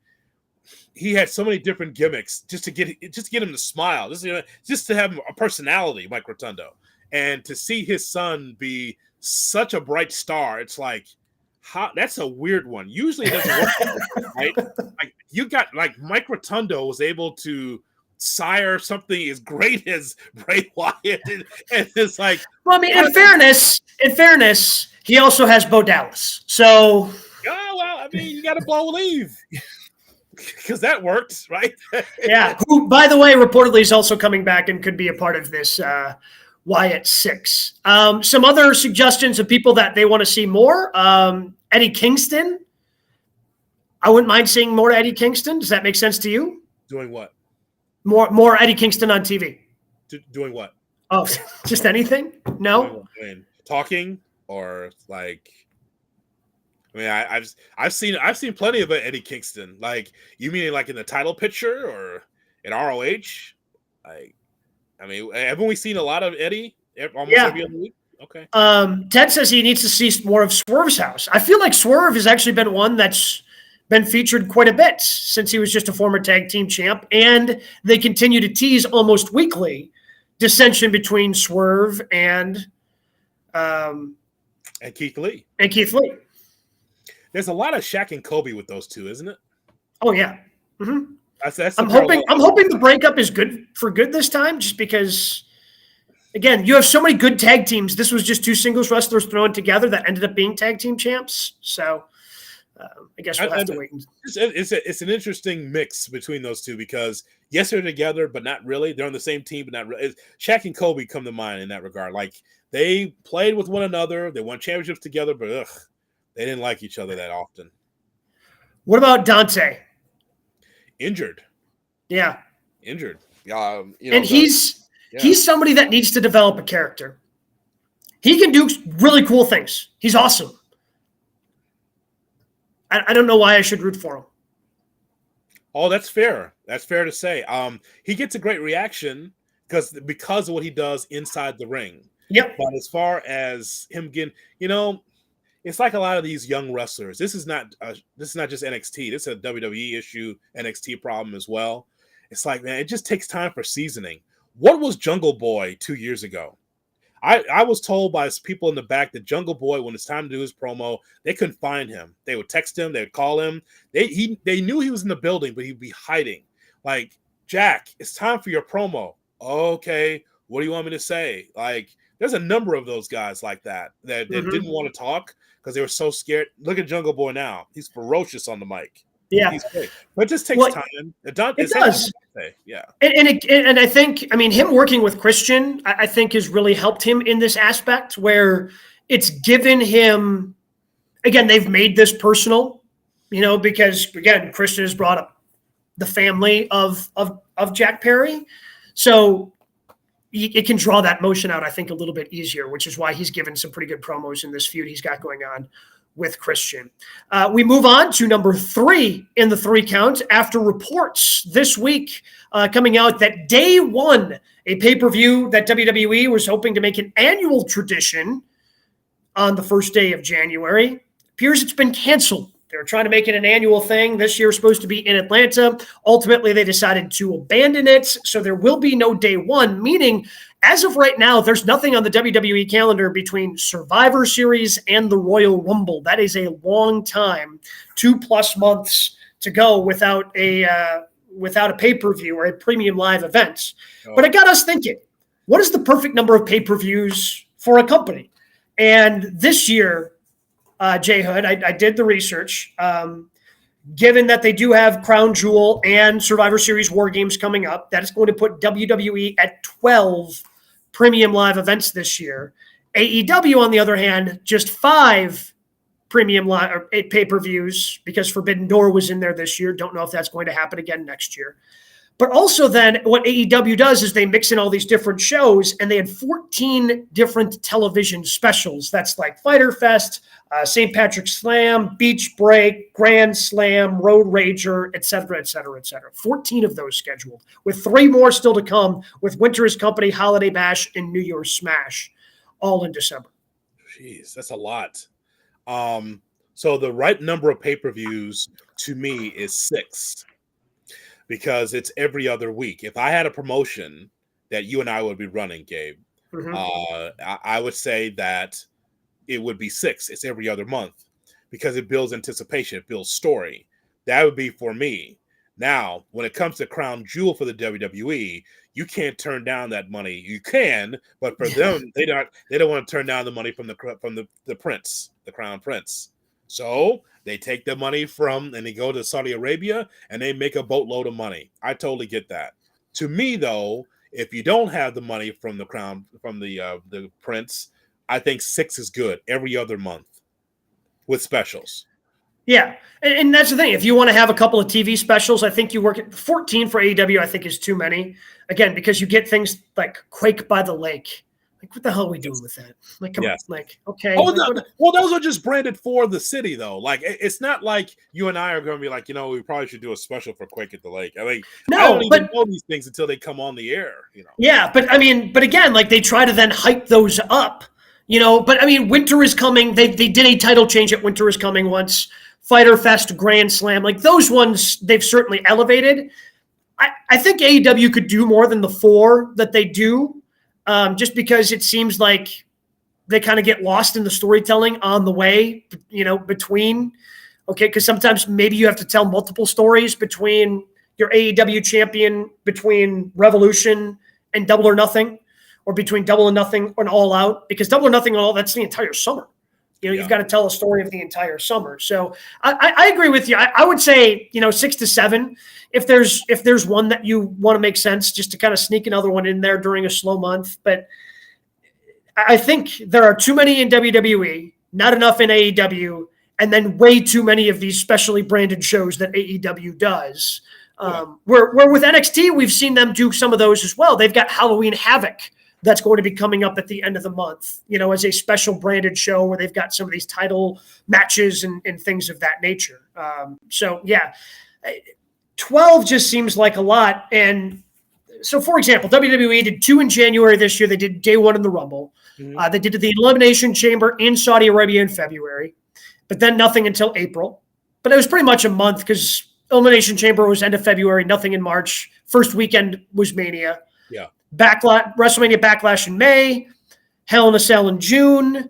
he had so many different gimmicks just to get him to smile, just to have a personality, Mike Rotundo, and to see his son be such a bright star. It's like, that's a weird one. Usually it doesn't work, right? Like, you got, like, Mike Rotundo was able to sire something as great as Bray Wyatt, and it's like, well, I mean, in fairness, he also has Bo Dallas, so. Oh, well, I mean, you got to blow leave, because that worked, right? Yeah, who, by the way, reportedly is also coming back and could be a part of this Wyatt 6. Some other suggestions of people that they want to see more. Eddie Kingston. I wouldn't mind seeing more Eddie Kingston. Does that make sense to you? Doing what? More Eddie Kingston on TV. Doing what? Oh, just anything? No? Talking, or like... I mean, I've seen plenty of Eddie Kingston. Like, you mean like in the title picture or in ROH? Like, I mean, haven't we seen a lot of Eddie almost every other week? Okay. Ted says he needs to see more of Swerve's house. I feel like Swerve has actually been one that's been featured quite a bit since he was just a former tag team champ, and they continue to tease almost weekly dissension between Swerve and Keith Lee. There's a lot of Shaq and Kobe with those two, isn't it? Oh yeah. Mm-hmm. That's I'm hoping the breakup is good this time, just because, again, you have so many good tag teams. This was just two singles wrestlers thrown together that ended up being tag team champs. So I guess we'll have to wait. It's an interesting mix between those two because yes, they're together, but not really. They're on the same team, but not really. Shaq and Kobe come to mind in that regard. Like they played with one another, they won championships together, but they didn't like each other that often. What about Dante? Injured. Yeah. Injured. And he's somebody that needs to develop a character. He can do really cool things. He's awesome. I don't know why I should root for him. Oh, that's fair. That's fair to say. He gets a great reaction because of what he does inside the ring. Yep. But as far as him getting, it's like a lot of these young wrestlers. This is not just NXT. This is a WWE issue, NXT problem as well. It's like, man, it just takes time for seasoning. What was Jungle Boy 2 years ago? I was told by people in the back that Jungle Boy, when it's time to do his promo, they couldn't find him. They would text him. They would call him. They knew he was in the building, but he'd be hiding. Like, Jack, it's time for your promo. Okay, what do you want me to say? Like, there's a number of those guys like that didn't want to talk because they were so scared. Look at Jungle Boy now. He's ferocious on the mic. Yeah. He's great. But it just takes time. It does. Yeah. And I think, him working with Christian, I think has really helped him in this aspect where it's given him, again, they've made this personal, because, again, Christian has brought up the family of Jack Perry. So it can draw that motion out, I think, a little bit easier, which is why he's given some pretty good promos in this feud he's got going on with Christian. We move on to number 3 in the 3 count after reports this week coming out that Day One, a pay-per-view that WWE was hoping to make an annual tradition on the first day of January, appears it's been canceled. They were trying to make it an annual thing. This year was supposed to be in Atlanta. Ultimately, they decided to abandon it. So there will be no Day One, meaning as of right now, there's nothing on the WWE calendar between Survivor Series and the Royal Rumble. That is a long time, 2+ months to go without a pay-per-view or a premium live event. Oh. But it got us thinking, what is the perfect number of pay-per-views for a company? And this year, Jay Hood, I did the research. Given that they do have Crown Jewel and Survivor Series War Games coming up, that is going to put WWE at 12 premium live events this year. AEW, on the other hand, just 5 premium live or pay-per-views because Forbidden Door was in there this year. Don't know if that's going to happen again next year. But also then what AEW does is they mix in all these different shows, and they had 14 different television specials. That's like Fyter Fest, St. Patrick's Slam, Beach Break, Grand Slam, Road Rager, et cetera, et cetera, et cetera. 14 of those scheduled, with 3 more still to come with Winter is Company, Holiday Bash, and New Year's Smash, all in December. Jeez, that's a lot. So the right number of pay-per-views to me is 6. Because it's every other week. If I had a promotion that you and I would be running, Gabe, I would say that it would be 6. It's every other month because it builds anticipation. It builds story. That would be for me. Now, when it comes to Crown Jewel for the WWE, you can't turn down that money. You can, but for them, they don't want to turn down the money from the prince, the Crown Prince. So they take the money and they go to Saudi Arabia and they make a boatload of money. I totally get that. To me, though, if you don't have the money from the Crown, from the Prince, I think 6 is good every other month with specials. Yeah, and that's the thing. If you want to have a couple of TV specials, I think you work at 14 for AEW. I think is too many. Again, because you get things like Quake by the Lake. Like, what the hell are we doing with that? Like, come on, like, okay. Oh, well, those are just branded for the city, though. Like, it's not like you and I are going to be like, we probably should do a special for Quake at the Lake. I mean, I don't even know these things until they come on the air, Yeah, but again, like, they try to then hype those up, But I mean, Winter is Coming. They did a title change at Winter is Coming once. Fyter Fest, Grand Slam, like those ones, they've certainly elevated. I think AEW could do more than the 4 that they do. Just because it seems like they kind of get lost in the storytelling on the way, between, because sometimes maybe you have to tell multiple stories between your AEW champion, between Revolution and Double or Nothing, or between Double or Nothing and All Out, because Double or Nothing and All, that's the entire summer. You've got to tell a story of the entire summer. So I agree with you. I would say 6 to 7. If there's one that you want to make sense, just to kind of sneak another one in there during a slow month. But I think there are too many in WWE, not enough in AEW, and then way too many of these specially branded shows that AEW does. Where with NXT, we've seen them do some of those as well. They've got Halloween Havoc that's going to be coming up at the end of the month, as a special branded show where they've got some of these title matches and things of that nature. 12 just seems like a lot. And so, for example, WWE did 2 in January this year. They did day 1 in the Rumble. Mm-hmm. They did the Elimination Chamber in Saudi Arabia in February, but then nothing until April. But it was pretty much a month because Elimination Chamber was end of February, nothing in March. First weekend was Mania. Yeah. WrestleMania Backlash in May, Hell in a Cell in June,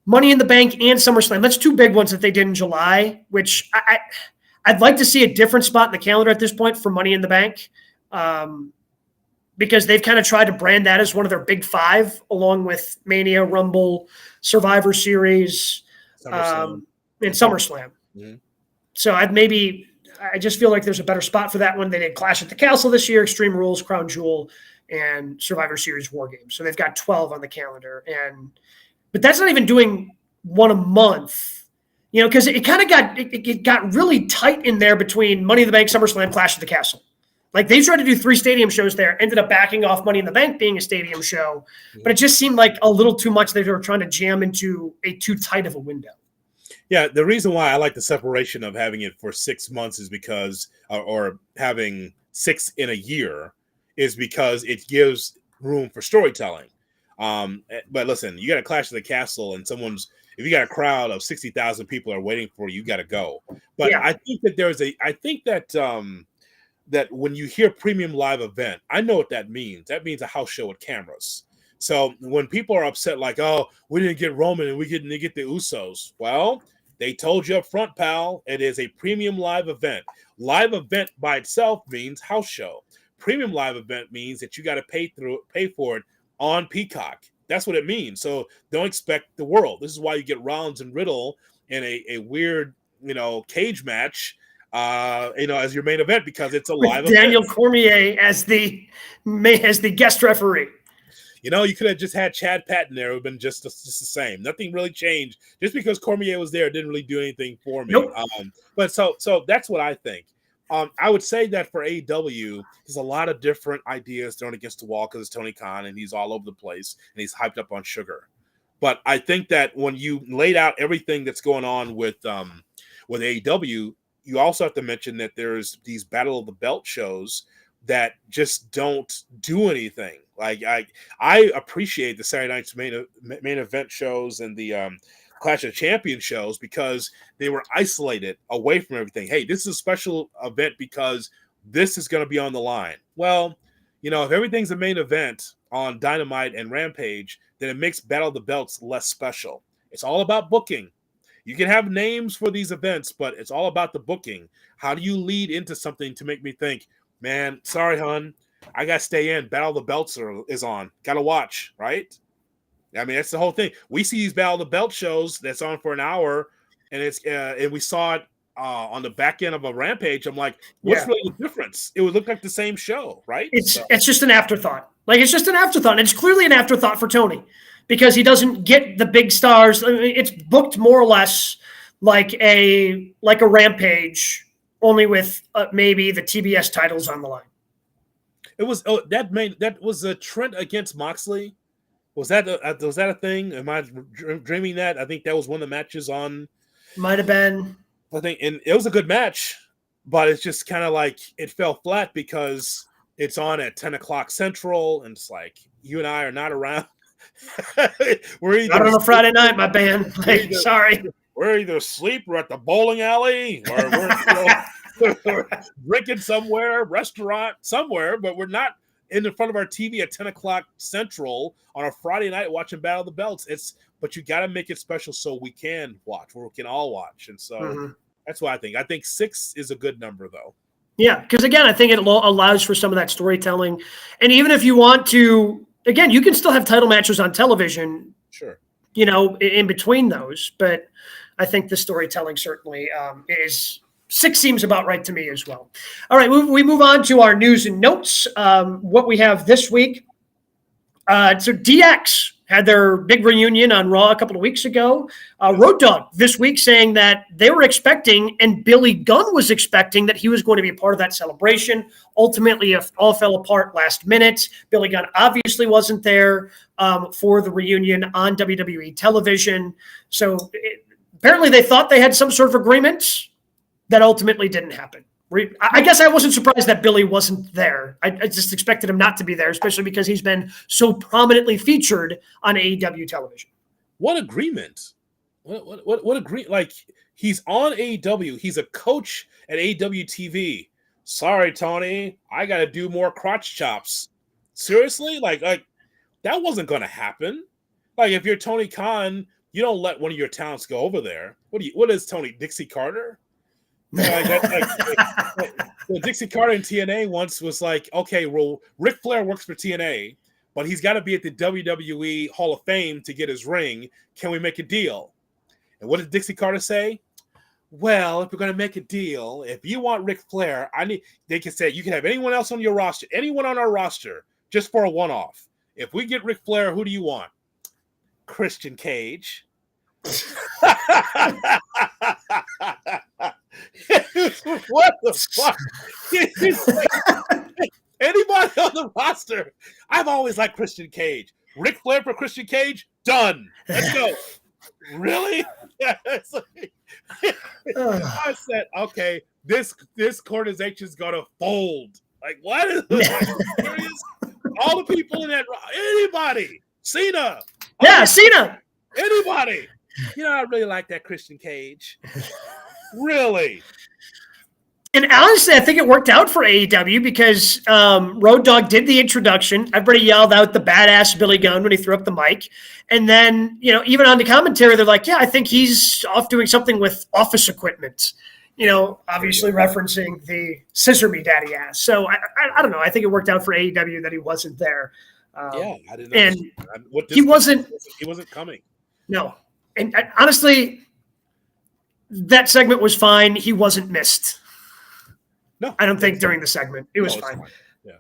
Money in the Bank and SummerSlam. That's 2 big ones that they did in July, which I'd like to see a different spot in the calendar at this point for Money in the Bank, because they've kind of tried to brand that as one of their big 5, along with Mania, Rumble, Survivor Series, and SummerSlam. Mm-hmm. So I just feel like there's a better spot for that one. They did Clash at the Castle this year, Extreme Rules, Crown Jewel, and Survivor Series War Games. So they've got 12 on the calendar. But that's not even doing one a month, because it kind of got really tight in there between Money in the Bank, SummerSlam, Clash at the Castle. Like they tried to do 3 stadium shows there, ended up backing off Money in the Bank being a stadium show, but it just seemed like a little too much. They were trying to jam into a too tight of a window. Yeah, the reason why I like the separation of having it for 6 months is because, or having 6 in a year, is because it gives room for storytelling. But listen, you got a Clash of the Castle, and if you got a crowd of 60,000 people are waiting for you, you got to go. But yeah. I think that that when you hear premium live event, I know what that means. That means a house show with cameras. So when people are upset, like, oh, we didn't get Roman and we didn't get the Usos. Well, they told you up front, pal, it is a premium live event. Live event by itself means house show. Premium live event means that you got to pay for it on Peacock. That's what it means. So don't expect the world. This is why you get Rollins and Riddle in a weird, cage match, as your main event, because it's a live event. Daniel Cormier as the guest referee. You could have just had Chad Patton there. It would have been just the same. Nothing really changed. Just because Cormier was there, it didn't really do anything for me. Nope. But so that's what I think. I would say that for AEW, there's a lot of different ideas thrown against the wall because it's Tony Khan and he's all over the place and he's hyped up on sugar. But I think that when you laid out everything that's going on with AEW, you also have to mention that there's these Battle of the Belt shows that just don't do anything. Like I appreciate the Saturday night's main event shows and the Clash of Champions shows because they were isolated away from everything. Hey, this is a special event because this is going to be on the line. Well, if everything's a main event on Dynamite and Rampage, then it makes Battle of the Belts less special. It's all about booking. You can have names for these events, but it's all about the booking. How do you lead into something to make me think, man, sorry, hon, I got to stay in. Battle of the Belts is on. Got to watch, right? I mean, that's the whole thing. We see these Battle of the Belt shows that's on for an hour, and and we saw it on the back end of a Rampage. I'm like, what's really the difference? It would look like the same show, right? It's just an afterthought. Like, it's just an afterthought. And it's clearly an afterthought for Tony because he doesn't get the big stars. I mean, it's booked more or less like a Rampage, only with maybe the TBS titles on the line. It was that was a Trent against Moxley. Was that a thing? Am I dreaming that? I think that was one of the matches on. Might have been. I think, and it was a good match, but it's just kind of like it fell flat because it's on at 10 o'clock Central, and it's like you and I are not around. We're either not on a Friday night, my band. Sorry, we're either asleep or at the bowling alley, or we're drinking somewhere, restaurant somewhere, but we're not in front of our TV at 10 o'clock Central on a Friday night watching Battle of the Belts. But you got to make it special so we can watch, or we can all watch. And so that's what I think. I think 6 is a good number, though. Yeah, because, again, I think it allows for some of that storytelling. And even if you want to, again, you can still have title matches on television. Sure. in between those. But I think the storytelling certainly is 6 seems about right to me as well. All right, we move on to our news and notes. What we have this week. So DX had their big reunion on Raw a couple of weeks ago. Road Dogg this week saying that they were expecting, and Billy Gunn was expecting, that he was going to be a part of that celebration. Ultimately, it all fell apart last minute. Billy Gunn obviously wasn't there for the reunion on WWE television. So apparently they thought they had some sort of agreement that ultimately didn't happen. I guess I wasn't surprised that Billy wasn't there. I just expected him not to be there, especially because he's been so prominently featured on AEW television. What agreement? What agree? Like, he's on AEW. He's a coach at AEW TV. Sorry, Tony, I got to do more crotch chops. Seriously? Like that wasn't going to happen. Like, if you're Tony Khan, you don't let one of your talents go over there. What is Tony, Dixie Carter? Well, Dixie Carter in TNA once was like, okay, well, Ric Flair works for TNA, but he's got to be at the WWE Hall of Fame to get his ring. Can we make a deal? And what did Dixie Carter say? Well, if we're going to make a deal, if you want Ric Flair, they can say, you can have anyone else on your roster, anyone on our roster, just for a one-off. If we get Ric Flair, who do you want? Christian Cage. What the fuck? Anybody on the roster? I've always liked Christian Cage. Ric Flair for Christian Cage? Done. Let's go. Really? I said, okay, this organization is gonna fold. Like, what is this? Serious? All the people in that, anybody, Cena. Yeah, Cena. Anybody. I really like that Christian Cage. Really? And honestly, I think it worked out for AEW because Road Dogg did the introduction. Everybody yelled out the badass Billy Gunn when he threw up the mic. And then, even on the commentary, they're like, yeah, I think he's off doing something with office equipment, obviously referencing the scissor me daddy ass. So I don't know. I think it worked out for AEW that he wasn't there. I didn't know. And he wasn't coming. No. And honestly, that segment was fine. He wasn't missed. No, I don't think during the segment. It was fine. Yeah.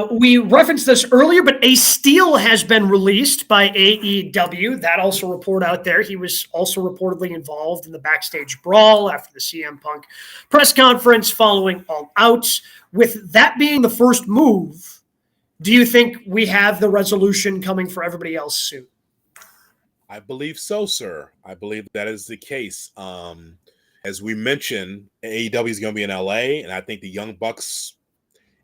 We referenced this earlier, but a Steel has been released by AEW. That also report out there. He was also reportedly involved in the backstage brawl after the CM Punk press conference following All Out. With that being the first move, do you think we have the resolution coming for everybody else soon? I believe so, sir. I believe that is the case. As we mentioned, AEW is going to be in LA, and I think the Young Bucks,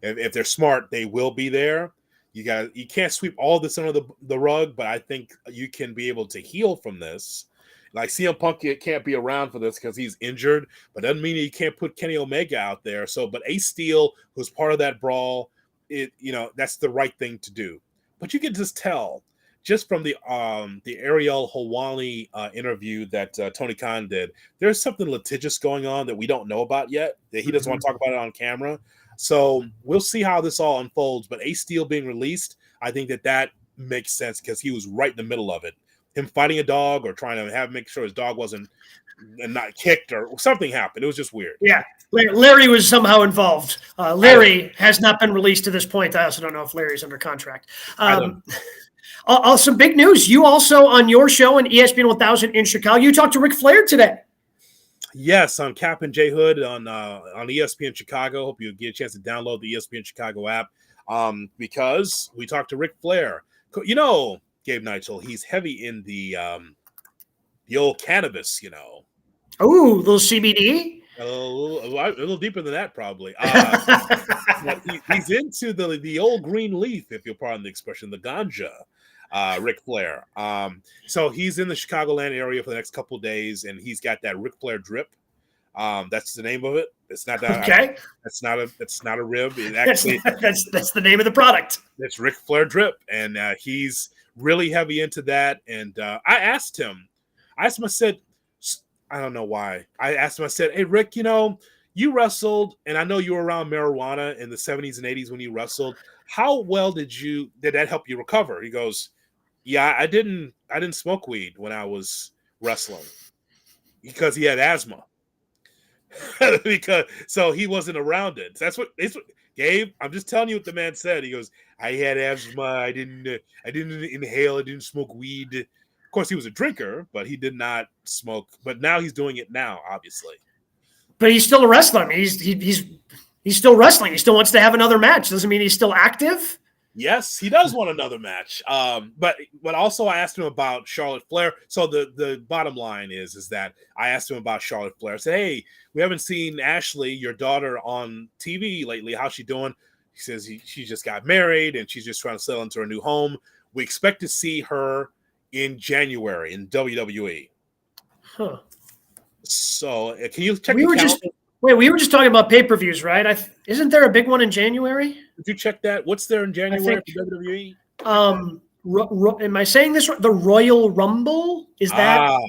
if they're smart, they will be there. You can't sweep all this under the rug, but I think you can be able to heal from this. Like, CM Punk can't be around for this because he's injured, but doesn't mean you can't put Kenny Omega out there. So, but Ace Steel, who's part of that brawl, that's the right thing to do. But you can just tell. Just from the Ariel Helwani interview that Tony Khan did, there's something litigious going on that we don't know about yet, that he doesn't want to talk about it on camera. So we'll see how this all unfolds. But Ace Steel being released, I think that makes sense because he was right in the middle of it. Him fighting a dog or trying to make sure his dog wasn't not kicked or something happened. It was just weird. Yeah. Larry was somehow involved. Larry has not been released to this point. I also don't know if Larry's under contract. Some big news. You also, on your show on ESPN 1000 in Chicago, you talked to Ric Flair today. Yes, on Cap and J Hood on ESPN Chicago. Hope you get a chance to download the ESPN Chicago app because we talked to Ric Flair. Gabe Nigel, he's heavy in the old cannabis, Oh, little CBD? A little deeper than that, probably. He's into the old green leaf, if you'll pardon the expression, the ganja. Ric Flair. So he's in the Chicagoland area for the next couple of days, and he's got that Ric Flair drip. That's the name of it. It's not that. Okay. That's not a rib. It actually that's the name of the product. It's Ric Flair drip, and he's really heavy into that. And I asked him. I said, I don't know why. I asked him. I said, "Hey, Rick, you wrestled, and I know you were around marijuana in the 70s and 80s when you wrestled. How well did that help you recover?" He goes, Yeah, I didn't smoke weed when I was wrestling because he had asthma. Because so he wasn't around it. That's what it's Gabe. I'm just telling you what the man said. He goes, I had asthma. I didn't inhale. I didn't smoke weed. Of course, he was a drinker, but he did not smoke. But now he's doing it now, obviously. But he's still a wrestler. I mean, he's still wrestling. He still wants to have another match. Doesn't mean he's still active. Yes, he does want another match. But also I asked him about Charlotte Flair. So the bottom line is that I asked him about Charlotte Flair. I said, hey, we haven't seen Ashley, your daughter, on TV lately. How's she doing? He says she just got married and she's just trying to settle into her new home. We expect to see her in January in WWE. Huh. So can you check we were just talking about pay-per-views, right? Isn't there a big one in January? Did you check that? What's there in January for WWE? Am I saying this right? The Royal Rumble? Is that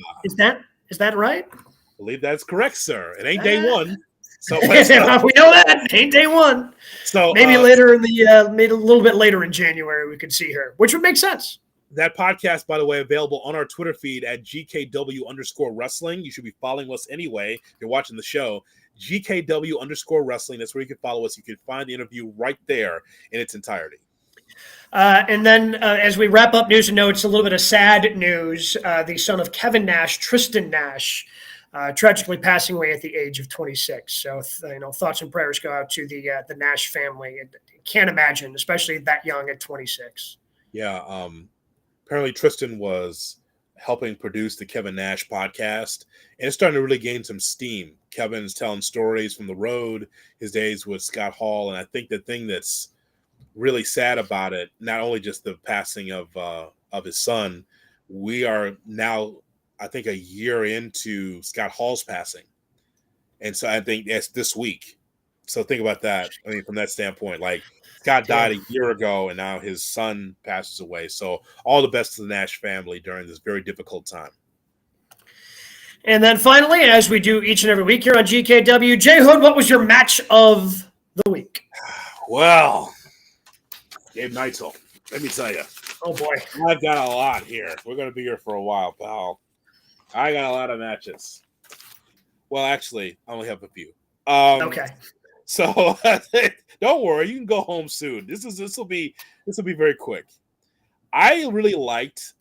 right? I believe that's correct, sir. It ain't day one. So we know that. It ain't day one. So maybe later maybe a little bit later in January we could see her, which would make sense. That podcast, by the way, available on our Twitter feed at GKW_wrestling. You should be following us anyway if you're watching the show. GKW_wrestling. That's where you can follow us. You can find the interview right there in its entirety. And then as we wrap up news and notes, a little bit of sad news. The son of Kevin Nash, Tristan Nash, tragically passing away at the age of 26. So, thoughts and prayers go out to the Nash family. Can't imagine, especially that young at 26. Yeah. Apparently Tristan was helping produce the Kevin Nash podcast, and it's starting to really gain some steam. Kevin's telling stories from the road, his days with Scott Hall, and I think the thing that's really sad about it, not only just the passing of his son, we are now, I think, a year into Scott Hall's passing, and so I think that's this week. So think about that. I mean, from that standpoint, like Scott died a year ago, and now his son passes away. So all the best to the Nash family during this very difficult time. And then finally, as we do each and every week here on GKW, Jay Hood, what was your match of the week? Well, Gabe Neitzel, let me tell you. Oh, boy. I've got a lot here. We're going to be here for a while, pal. I got a lot of matches. Well, actually, I only have a few. Okay. So don't worry, you can go home soon. This will be very quick. I really liked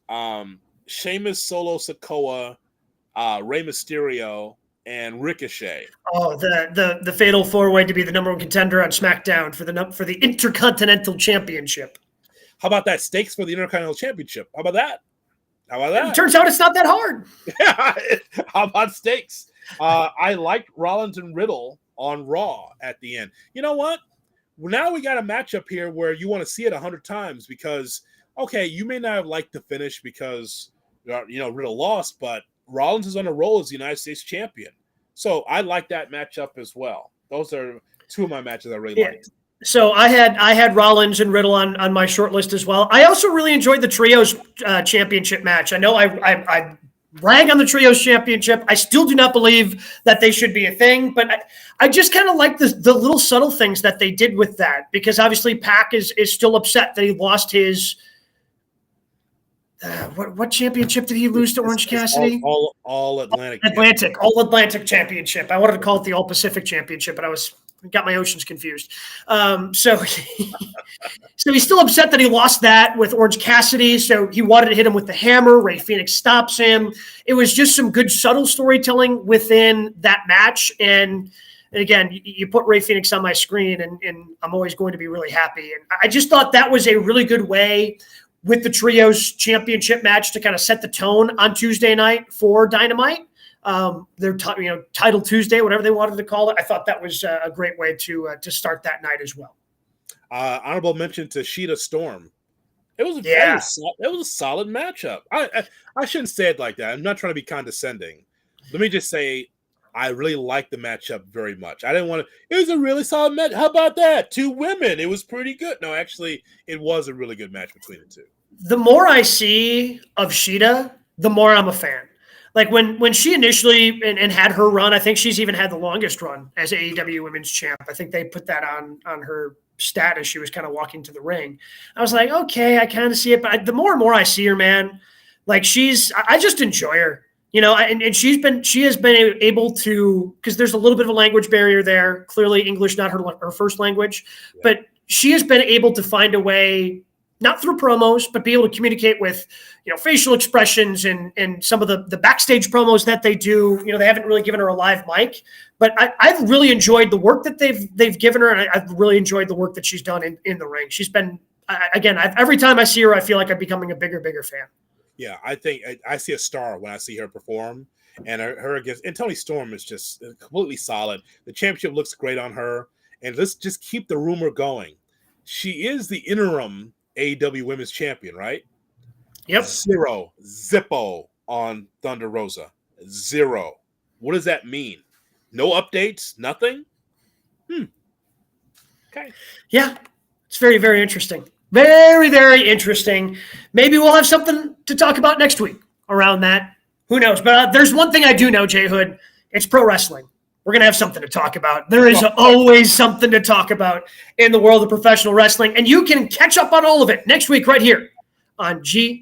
Sheamus, Solo Sikoa, Rey Mysterio, and Ricochet. Oh, the fatal four-way to be the number one contender on SmackDown for the Intercontinental Championship. How about that? Stakes for the Intercontinental Championship. How about that? It turns out it's not that hard. How about stakes? I liked Rollins and Riddle on Raw at the end. You know what? Now we got a matchup here where you want to see it 100 times because, okay, you may not have liked the finish because, Riddle lost, but Rollins is on a roll as the United States champion. So I like that matchup as well. Those are two of my matches I really liked. So I had Rollins and Riddle on my short list as well. I also really enjoyed the Trios championship match. I know I rag on the Trios championship. I still do not believe that they should be a thing, but I just kind of like the little subtle things that they did with that because obviously Pac is still upset that he lost his what championship did he lose to Orange Cassidy? All Atlantic Championship. I wanted to call it the All Pacific Championship, but I got my oceans confused. So he's still upset that he lost that with Orange Cassidy. So he wanted to hit him with the hammer. Rey Fenix stops him. It was just some good subtle storytelling within that match. And again, you put Rey Fenix on my screen and I'm always going to be really happy. And I just thought that was a really good way with the Trios championship match to kind of set the tone on Tuesday night for Dynamite. Their Title Tuesday, whatever they wanted to call it. I thought that was a great way to start that night as well. Honorable mention to Sheeta Storm. It was a solid matchup. I shouldn't say it like that. I'm not trying to be condescending. Let me just say I really liked the matchup very much. I didn't want to. It was a really solid match. How about that? Two women. It was pretty good. No, actually, it was a really good match between the two. The more I see of Sheeta, the more I'm a fan. Like when she initially and had her run, I think she's even had the longest run as AEW Women's Champ. I think they put that on her stat as she was kind of walking to the ring. I was like, okay, I kind of see it. But the more and more I see her, man, like I just enjoy her. And she has been able to, because there's a little bit of a language barrier there. Clearly, English not her first language, but she has been able to find a way, not through promos, but be able to communicate with, facial expressions and some of the backstage promos that they do. They haven't really given her a live mic, but I've really enjoyed the work that they've given her, and I've really enjoyed the work that she's done in the ring. She's been, every time I see her, I feel like I'm becoming a bigger fan. Yeah, I think I see a star when I see her perform, and her against and Toni Storm is just completely solid. The championship looks great on her, and let's just keep the rumor going. She is the interim AEW Women's Champion, right? Yep. Zippo on Thunder Rosa. 0. What does that mean? No updates? Nothing? Okay. Yeah, it's very, very interesting. Very, very interesting. Maybe we'll have something to talk about next week around that. Who knows? But there's one thing I do know, Jay Hood. It's pro wrestling. We're going to have something to talk about. There is always something to talk about in the world of professional wrestling. And you can catch up on all of it next week right here on GKW.